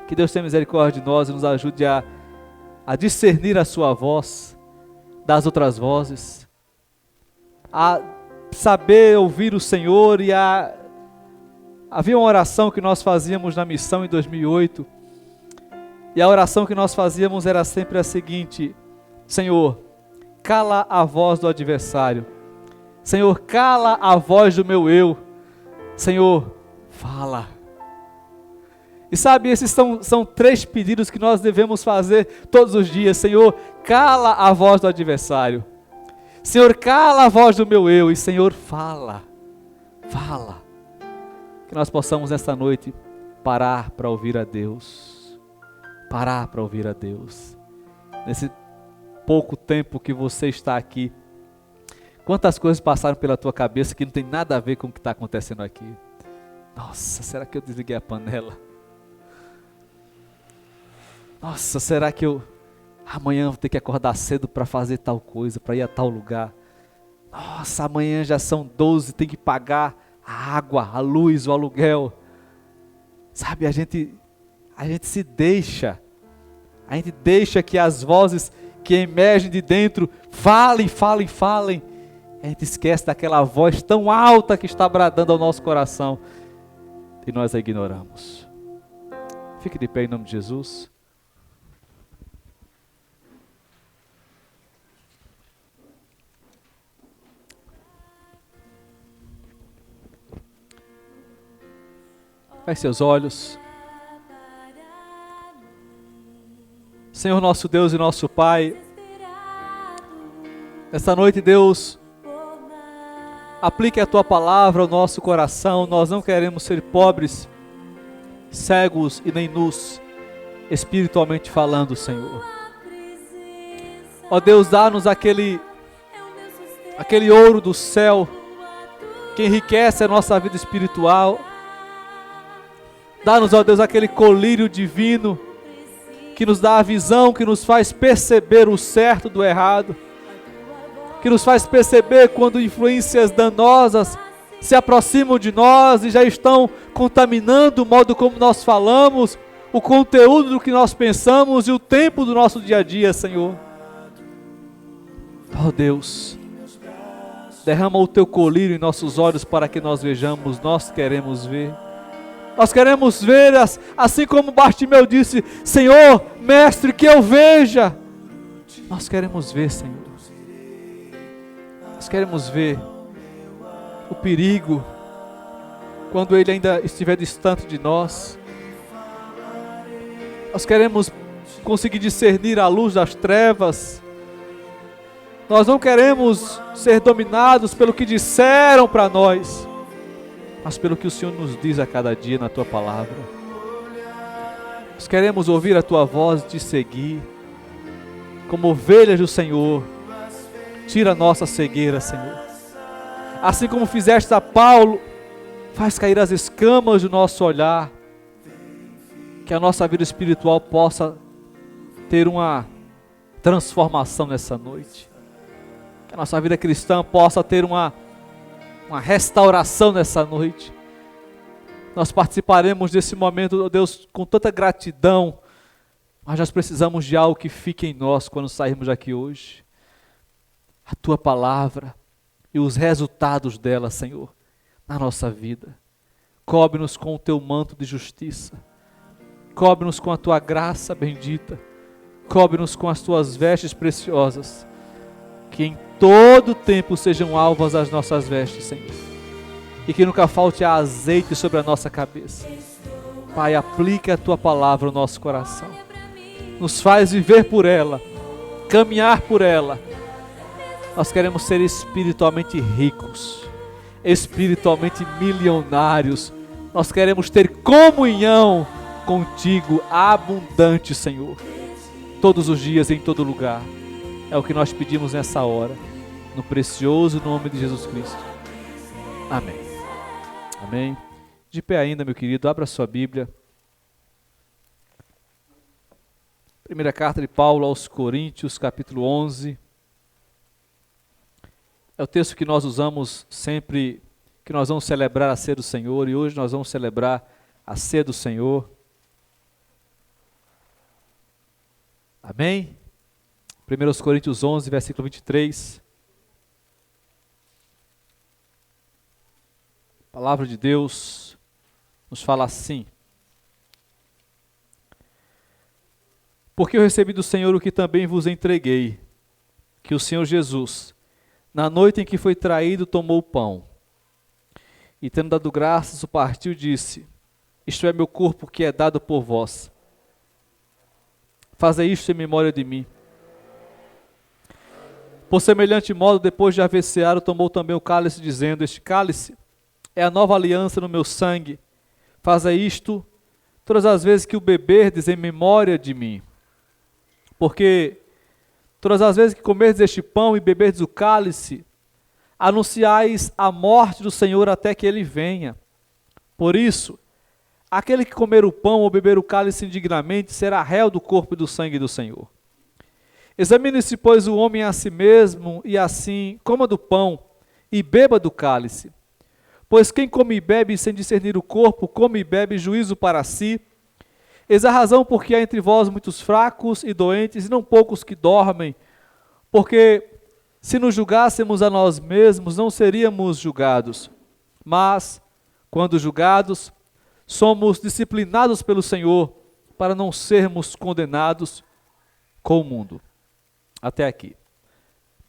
[SPEAKER 1] Que Deus tenha misericórdia de nós e nos ajude a discernir a sua voz das outras vozes, a saber ouvir o Senhor. E havia uma oração que nós fazíamos na missão em 2008, e a oração que nós fazíamos era sempre a seguinte: Senhor, cala a voz do adversário. Senhor, cala a voz do meu eu. Senhor, fala. E sabe, esses são 3 pedidos que nós devemos fazer todos os dias. Senhor, cala a voz do adversário. Senhor, cala a voz do meu eu. E Senhor, fala. Fala. Que nós possamos nesta noite parar para ouvir a Deus. Parar para ouvir a Deus. Nesse pouco tempo que você está aqui, quantas coisas passaram pela tua cabeça que não tem nada a ver com o que está acontecendo aqui? Nossa, será que eu desliguei a panela? Nossa, será que amanhã vou ter que acordar cedo para fazer tal coisa, para ir a tal lugar? Nossa, amanhã já são 12, tem que pagar a água, a luz, o aluguel. Sabe, a gente se deixa, a gente deixa que as vozes que emergem de dentro falem, falem, falem. A gente esquece daquela voz tão alta que está bradando ao nosso coração e nós a ignoramos. Fique de pé em nome de Jesus. Feche seus olhos. Senhor nosso Deus e nosso Pai, esta noite, Deus, aplique a Tua palavra ao nosso coração. Nós não queremos ser pobres, cegos e nem nus, espiritualmente falando, Senhor. Ó Deus, dá-nos aquele ouro do céu que enriquece a nossa vida espiritual. Dá-nos, ó Deus, aquele colírio divino que nos dá a visão, que nos faz perceber o certo do errado, que nos faz perceber quando influências danosas se aproximam de nós e já estão contaminando o modo como nós falamos, o conteúdo do que nós pensamos e o tempo do nosso dia a dia, Senhor. Ó Deus, derrama o Teu colírio em nossos olhos para que nós vejamos. Nós queremos ver. Nós queremos ver, assim como Bartimeu disse: Senhor, Mestre, que eu veja. Nós queremos ver, Senhor. Nós queremos ver o perigo quando Ele ainda estiver distante de nós. Nós queremos conseguir discernir a luz das trevas. Nós não queremos ser dominados pelo que disseram para nós, mas pelo que o Senhor nos diz a cada dia na Tua palavra. Nós queremos ouvir a Tua voz e Te seguir. Como ovelhas do Senhor, tira a nossa cegueira, Senhor. Assim como fizeste a Paulo, faz cair as escamas do nosso olhar. Que a nossa vida espiritual possa ter uma transformação nessa noite. Que a nossa vida cristã possa ter uma restauração nessa noite. Nós participaremos desse momento, ó Deus, com tanta gratidão, mas nós precisamos de algo que fique em nós quando sairmos daqui hoje. A Tua palavra e os resultados dela, Senhor, na nossa vida. Cobre-nos com o Teu manto de justiça. Cobre-nos com a Tua graça bendita. Cobre-nos com as Tuas vestes preciosas. Que em todo tempo sejam alvas as nossas vestes, Senhor. e que nunca falte azeite sobre a nossa cabeça. Pai, aplica a Tua palavra no nosso coração. Nos faz viver por ela, caminhar por ela. Nós queremos ser espiritualmente ricos, espiritualmente milionários. Nós queremos ter comunhão contigo abundante, Senhor. Todos os dias, em todo lugar. É o que nós pedimos nessa hora. No precioso nome de Jesus Cristo. Amém. Amém. De pé ainda, meu querido, abra sua Bíblia. Primeira carta de Paulo aos Coríntios, capítulo 11. É o texto que nós usamos sempre que nós vamos celebrar a ceia do Senhor, e hoje nós vamos celebrar a ceia do Senhor. Amém? 1 Coríntios 11, versículo 23. A palavra de Deus nos fala assim: porque eu recebi do Senhor o que também vos entreguei, que o Senhor Jesus, na noite em que foi traído, tomou o pão, e tendo dado graças, o partiu e disse: isto é meu corpo que é dado por vós. Fazei isto em memória de mim. Por semelhante modo, depois de haver ceado, tomou também o cálice, dizendo: este cálice é a nova aliança no meu sangue. Fazei isto todas as vezes que o beberdes em memória de mim. Porque todas as vezes que comerdes este pão e beberdes o cálice, anunciais a morte do Senhor até que Ele venha. Por isso, aquele que comer o pão ou beber o cálice indignamente será réu do corpo e do sangue do Senhor. Examine-se, pois, o homem a si mesmo, e assim coma do pão e beba do cálice. Pois quem come e bebe sem discernir o corpo, come e bebe juízo para si. Eis a razão porque há entre vós muitos fracos e doentes, e não poucos que dormem. Porque se nos julgássemos a nós mesmos, não seríamos julgados. Mas, quando julgados, somos disciplinados pelo Senhor, para não sermos condenados com o mundo. Até aqui.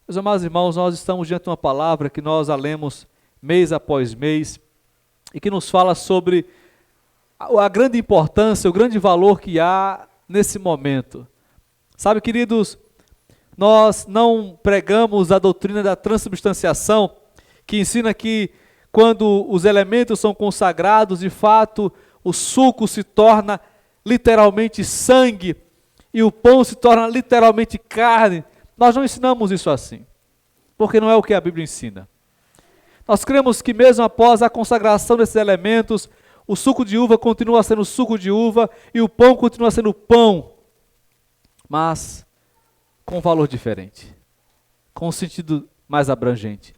[SPEAKER 1] Meus amados irmãos, nós estamos diante de uma palavra que nós a lemos mês após mês, e que nos fala sobre a grande importância, o grande valor que há nesse momento. Sabe, queridos, nós não pregamos a doutrina da transubstanciação, que ensina que quando os elementos são consagrados, de fato, o suco se torna literalmente sangue e o pão se torna literalmente carne. Nós não ensinamos isso assim, porque não é o que a Bíblia ensina. Nós cremos que mesmo após a consagração desses elementos, o suco de uva continua sendo suco de uva e o pão continua sendo pão, mas com um valor diferente, com um sentido mais abrangente.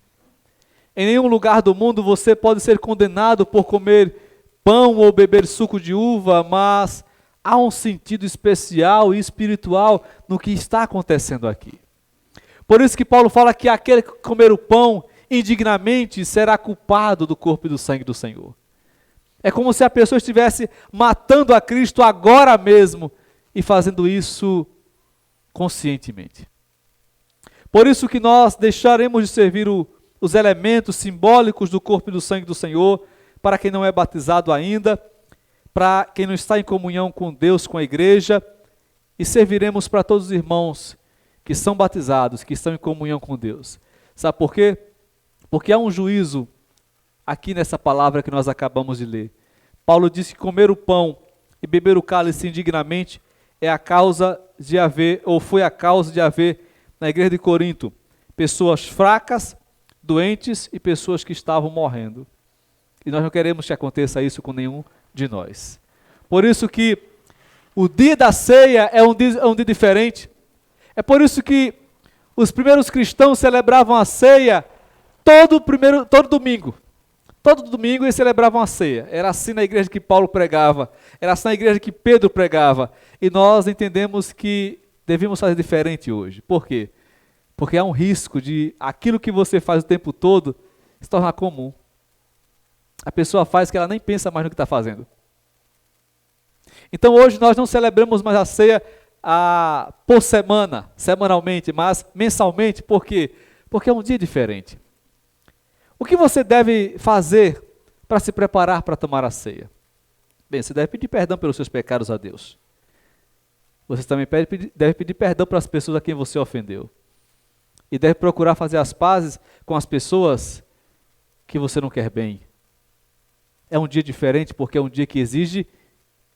[SPEAKER 1] Em nenhum lugar do mundo você pode ser condenado por comer pão ou beber suco de uva, mas há um sentido especial e espiritual no que está acontecendo aqui. Por isso que Paulo fala que aquele que comer o pão indignamente será culpado do corpo e do sangue do Senhor. É como se a pessoa estivesse matando a Cristo agora mesmo e fazendo isso conscientemente. Por isso que nós deixaremos de servir os elementos simbólicos do corpo e do sangue do Senhor para quem não é batizado ainda, para quem não está em comunhão com Deus, com a igreja, e serviremos para todos os irmãos que são batizados, que estão em comunhão com Deus. Sabe por quê? Porque há um juízo aqui nessa palavra que nós acabamos de ler. Paulo disse que comer o pão e beber o cálice indignamente é a causa de haver, ou foi a causa de haver na igreja de Corinto, pessoas fracas, doentes e pessoas que estavam morrendo. E nós não queremos que aconteça isso com nenhum de nós. Por isso que o dia da ceia é um dia diferente. É por isso que os primeiros cristãos celebravam a ceia todo domingo. Todo domingo eles celebravam a ceia. Era assim na igreja que Paulo pregava. Era assim na igreja que Pedro pregava. E nós entendemos que devemos fazer diferente hoje. Por quê? Porque há um risco de aquilo que você faz o tempo todo se tornar comum. A pessoa faz que ela nem pensa mais no que está fazendo. Então hoje nós não celebramos mais a ceia por semana, semanalmente, mas mensalmente. Por quê? Porque é um dia diferente. O que você deve fazer para se preparar para tomar a ceia? Bem, você deve pedir perdão pelos seus pecados a Deus. Você também deve pedir perdão para as pessoas a quem você ofendeu. E deve procurar fazer as pazes com as pessoas que você não quer bem. É um dia diferente porque é um dia que exige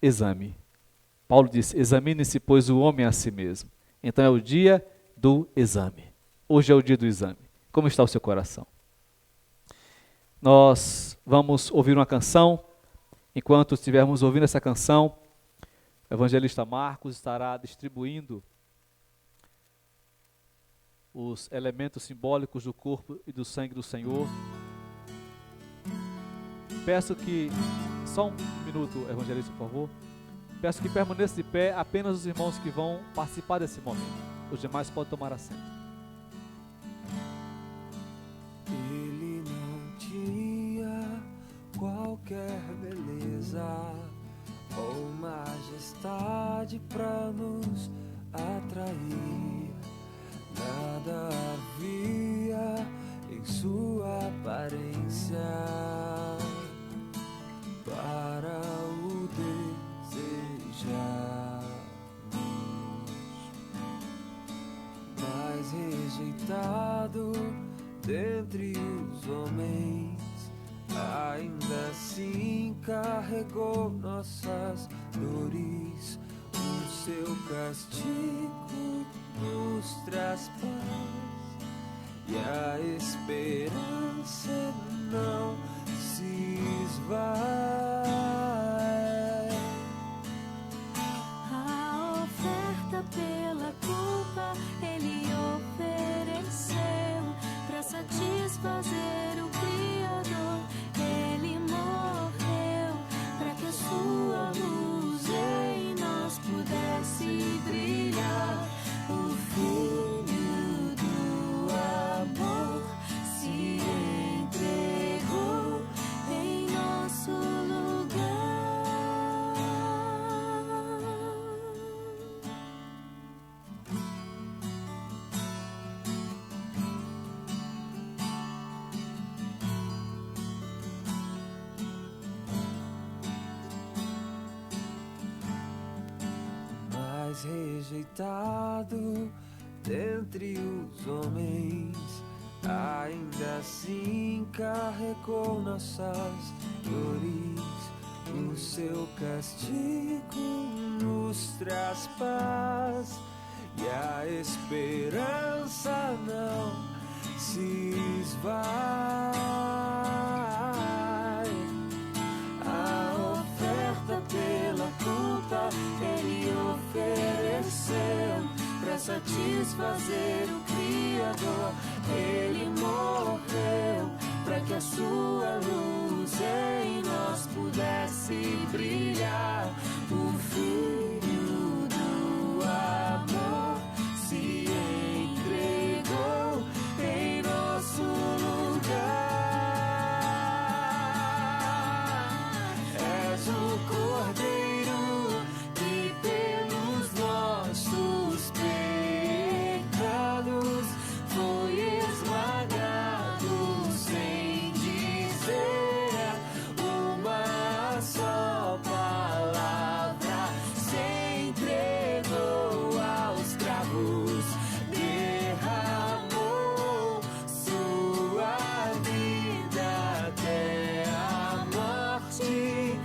[SPEAKER 1] exame. Paulo disse, examine-se, pois, o homem a si mesmo. Então é o dia do exame. Hoje é o dia do exame. Como está o seu coração? Nós vamos ouvir uma canção. Enquanto estivermos ouvindo essa canção, o evangelista Marcos estará distribuindo os elementos simbólicos do corpo e do sangue do Senhor. Peço que, só um minuto, evangelista, por favor. Peço que permaneça de pé apenas os irmãos que vão participar desse momento. Os demais podem tomar assento.
[SPEAKER 7] Ele não tinha qualquer beleza ou majestade para nos atrair. Nada havia em sua aparência para o desejarmos, mas rejeitado dentre os homens, ainda assim carregou nossas dores. O seu castigo nos traz paz e a esperança não se esvai.
[SPEAKER 8] A oferta pela culpa ele ofereceu para satisfazer o Criador. Ele morreu para que a sua luz em nós pudesse brilhar. O Filho do amor se entregou em nosso lugar.
[SPEAKER 7] Mas rejeitado dentre os homens, ainda assim carregou nossas dores. O seu castigo nos traz paz e a esperança não se esvai. A oferta pela culpa ele ofereceu para satisfazer o Criador. Ele morreu para que a sua luz em nós pudesse brilhar. O Filho do amor se entregou em nosso lugar. És o Cordeiro que pelos nossos pecados foi esmagado sem dizer uma só palavra. Se entregou aos cravos, derramou sua vida até a morte,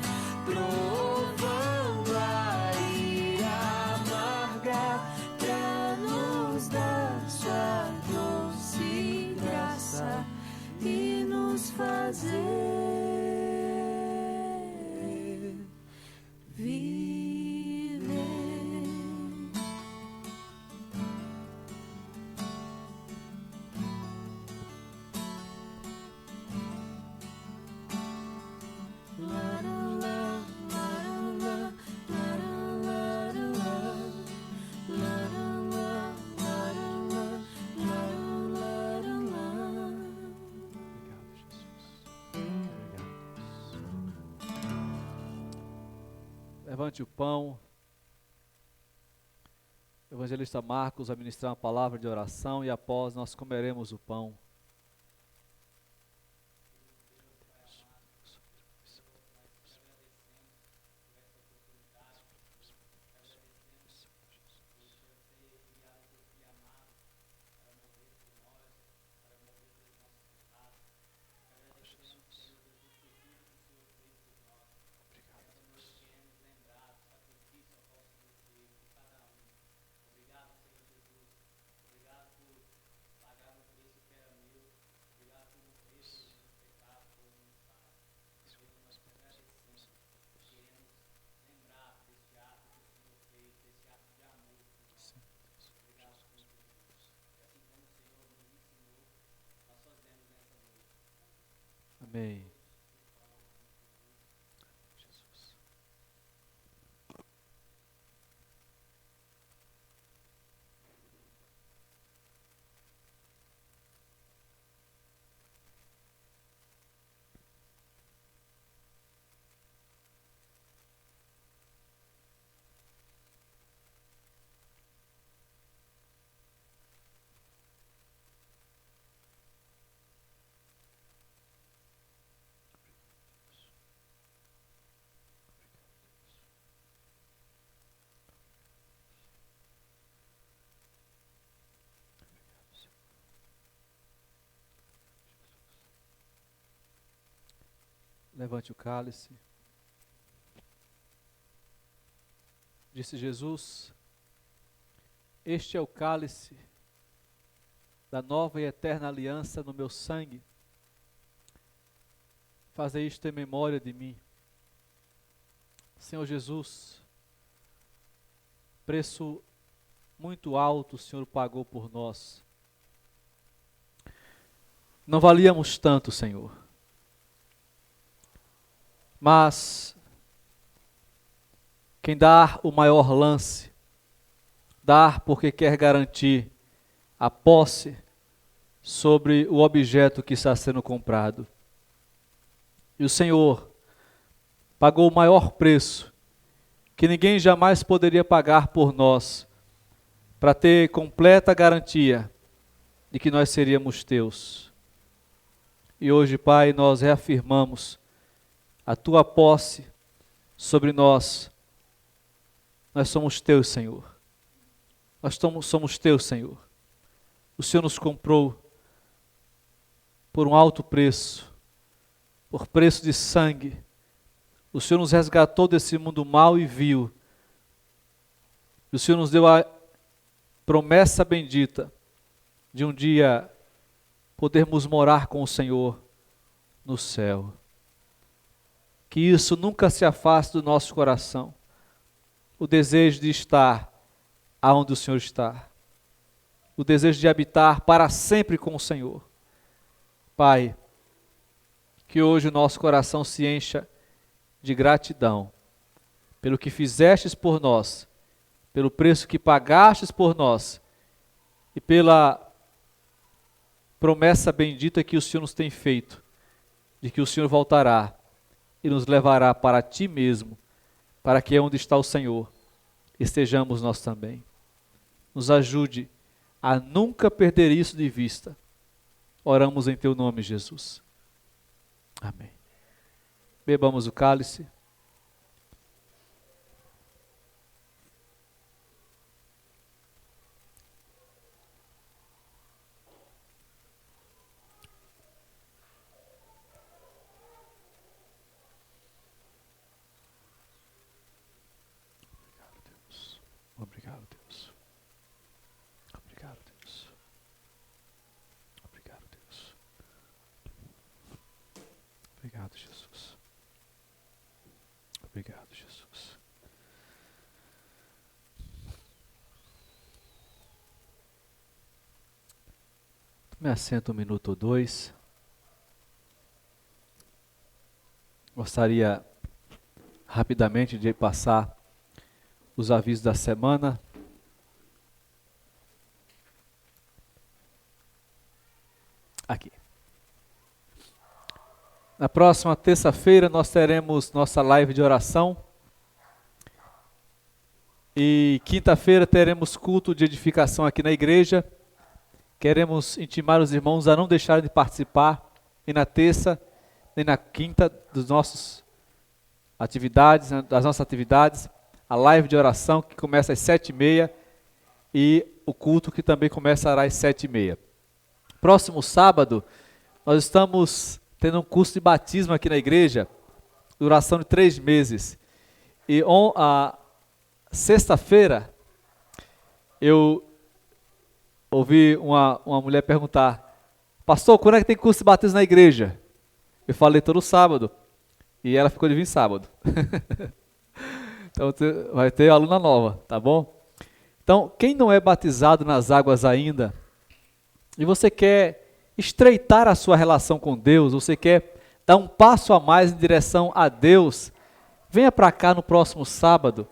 [SPEAKER 7] provando a ira amarga pra nos dar sua doce graça e nos fazer viver. Larulá, larulá, larulá, larulá, larulá, larulá.
[SPEAKER 1] Obrigado, Jesus. Levante o pão. O evangelista Marcos vai ministrar uma palavra de oração e após nós comeremos o pão. Amém. Jesus. Levante o cálice. Disse Jesus: este é o cálice da nova e eterna aliança no meu sangue. Fazei isto em memória de mim. Senhor Jesus, preço muito alto o Senhor pagou por nós. Não valíamos tanto, Senhor. Mas quem dá o maior lance, dá porque quer garantir a posse sobre o objeto que está sendo comprado. E o Senhor pagou o maior preço que ninguém jamais poderia pagar por nós, para ter completa garantia de que nós seríamos teus. E hoje, Pai, nós reafirmamos a tua posse sobre nós. Nós somos teus, Senhor. Nós somos teus, Senhor. O Senhor nos comprou por um alto preço, por preço de sangue. O Senhor nos resgatou desse mundo mau e vil. E o Senhor nos deu a promessa bendita de um dia podermos morar com o Senhor no céu. Que isso nunca se afaste do nosso coração. O desejo de estar aonde o Senhor está. O desejo de habitar para sempre com o Senhor. Pai, que hoje o nosso coração se encha de gratidão pelo que fizestes por nós, pelo preço que pagastes por nós e pela promessa bendita que o Senhor nos tem feito, de que o Senhor voltará e nos levará para ti mesmo, para que onde está o Senhor, estejamos nós também. Nos ajude a nunca perder isso de vista. Oramos em teu nome, Jesus. Amém. Bebamos o cálice. Obrigado, Deus. Obrigado, Deus. Obrigado, Deus. Obrigado, Jesus. Obrigado, Jesus. Me assento um minuto ou dois. Gostaria rapidamente de passar os avisos da semana. Aqui. Na próxima terça-feira nós teremos nossa live de oração. E quinta-feira teremos culto de edificação aqui na igreja. Queremos intimar os irmãos a não deixarem de participar, nem na terça, nem na quinta, das nossas atividades. A live de oração que começa às 7h30 e o culto que também começará às 7h30. Próximo sábado, nós estamos tendo um curso de batismo aqui na igreja, duração de 3 meses. E sexta-feira, eu ouvi uma mulher perguntar: pastor, quando é que tem curso de batismo na igreja? Eu falei todo sábado, e ela ficou de vir sábado. Então vai ter aluna nova, tá bom? Então, quem não é batizado nas águas ainda, e você quer estreitar a sua relação com Deus, você quer dar um passo a mais em direção a Deus, venha para cá no próximo sábado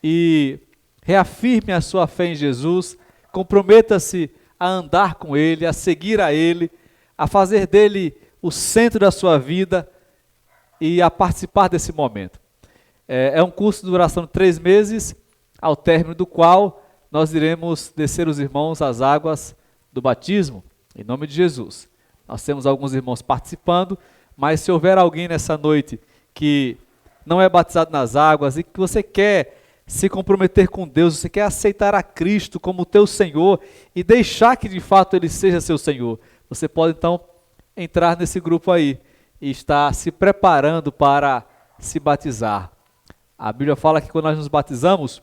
[SPEAKER 1] e reafirme a sua fé em Jesus, comprometa-se a andar com Ele, a seguir a Ele, a fazer dele o centro da sua vida e a participar desse momento. É um curso de duração de 3 meses, ao término do qual nós iremos descer os irmãos às águas do batismo, em nome de Jesus. Nós temos alguns irmãos participando, mas se houver alguém nessa noite que não é batizado nas águas e que você quer se comprometer com Deus, você quer aceitar a Cristo como teu Senhor e deixar que de fato Ele seja seu Senhor, você pode então entrar nesse grupo aí e estar se preparando para se batizar. A Bíblia fala que quando nós nos batizamos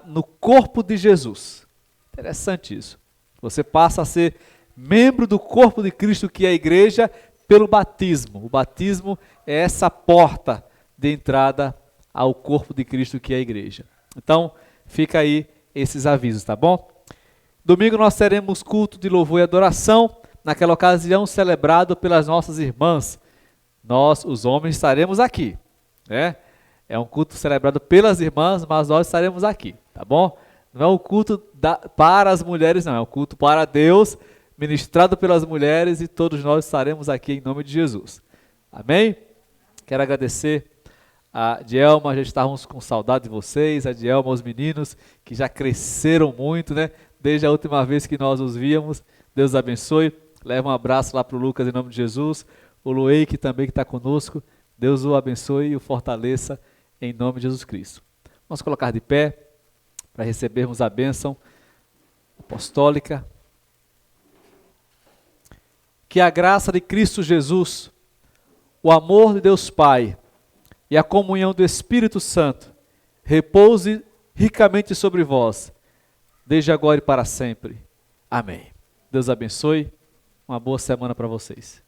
[SPEAKER 1] no corpo de Jesus. Interessante isso. Você passa a ser membro do corpo de Cristo, que é a igreja, pelo batismo. O batismo é essa porta de entrada ao corpo de Cristo, que é a igreja. Então, fica aí esses avisos, tá bom? Domingo nós teremos culto de louvor e adoração, naquela ocasião celebrado pelas nossas irmãs. Nós, os homens, estaremos aqui, né? É um culto celebrado pelas irmãs, mas nós estaremos aqui, tá bom? Não é um culto para as mulheres, não. É um culto para Deus, ministrado pelas mulheres, e todos nós estaremos aqui em nome de Jesus. Amém? Quero agradecer a Dielma, já estávamos com saudade de vocês, a Dielma, os meninos, que já cresceram muito, né? Desde a última vez que nós os víamos. Deus abençoe. Leva um abraço lá para o Lucas em nome de Jesus. O Luei, que também está conosco. Deus o abençoe e o fortaleça em nome de Jesus Cristo. Vamos colocar de pé para recebermos a bênção apostólica. Que a graça de Cristo Jesus, o amor de Deus Pai e a comunhão do Espírito Santo repouse ricamente sobre vós, desde agora e para sempre. Amém. Deus abençoe. Uma boa semana para vocês.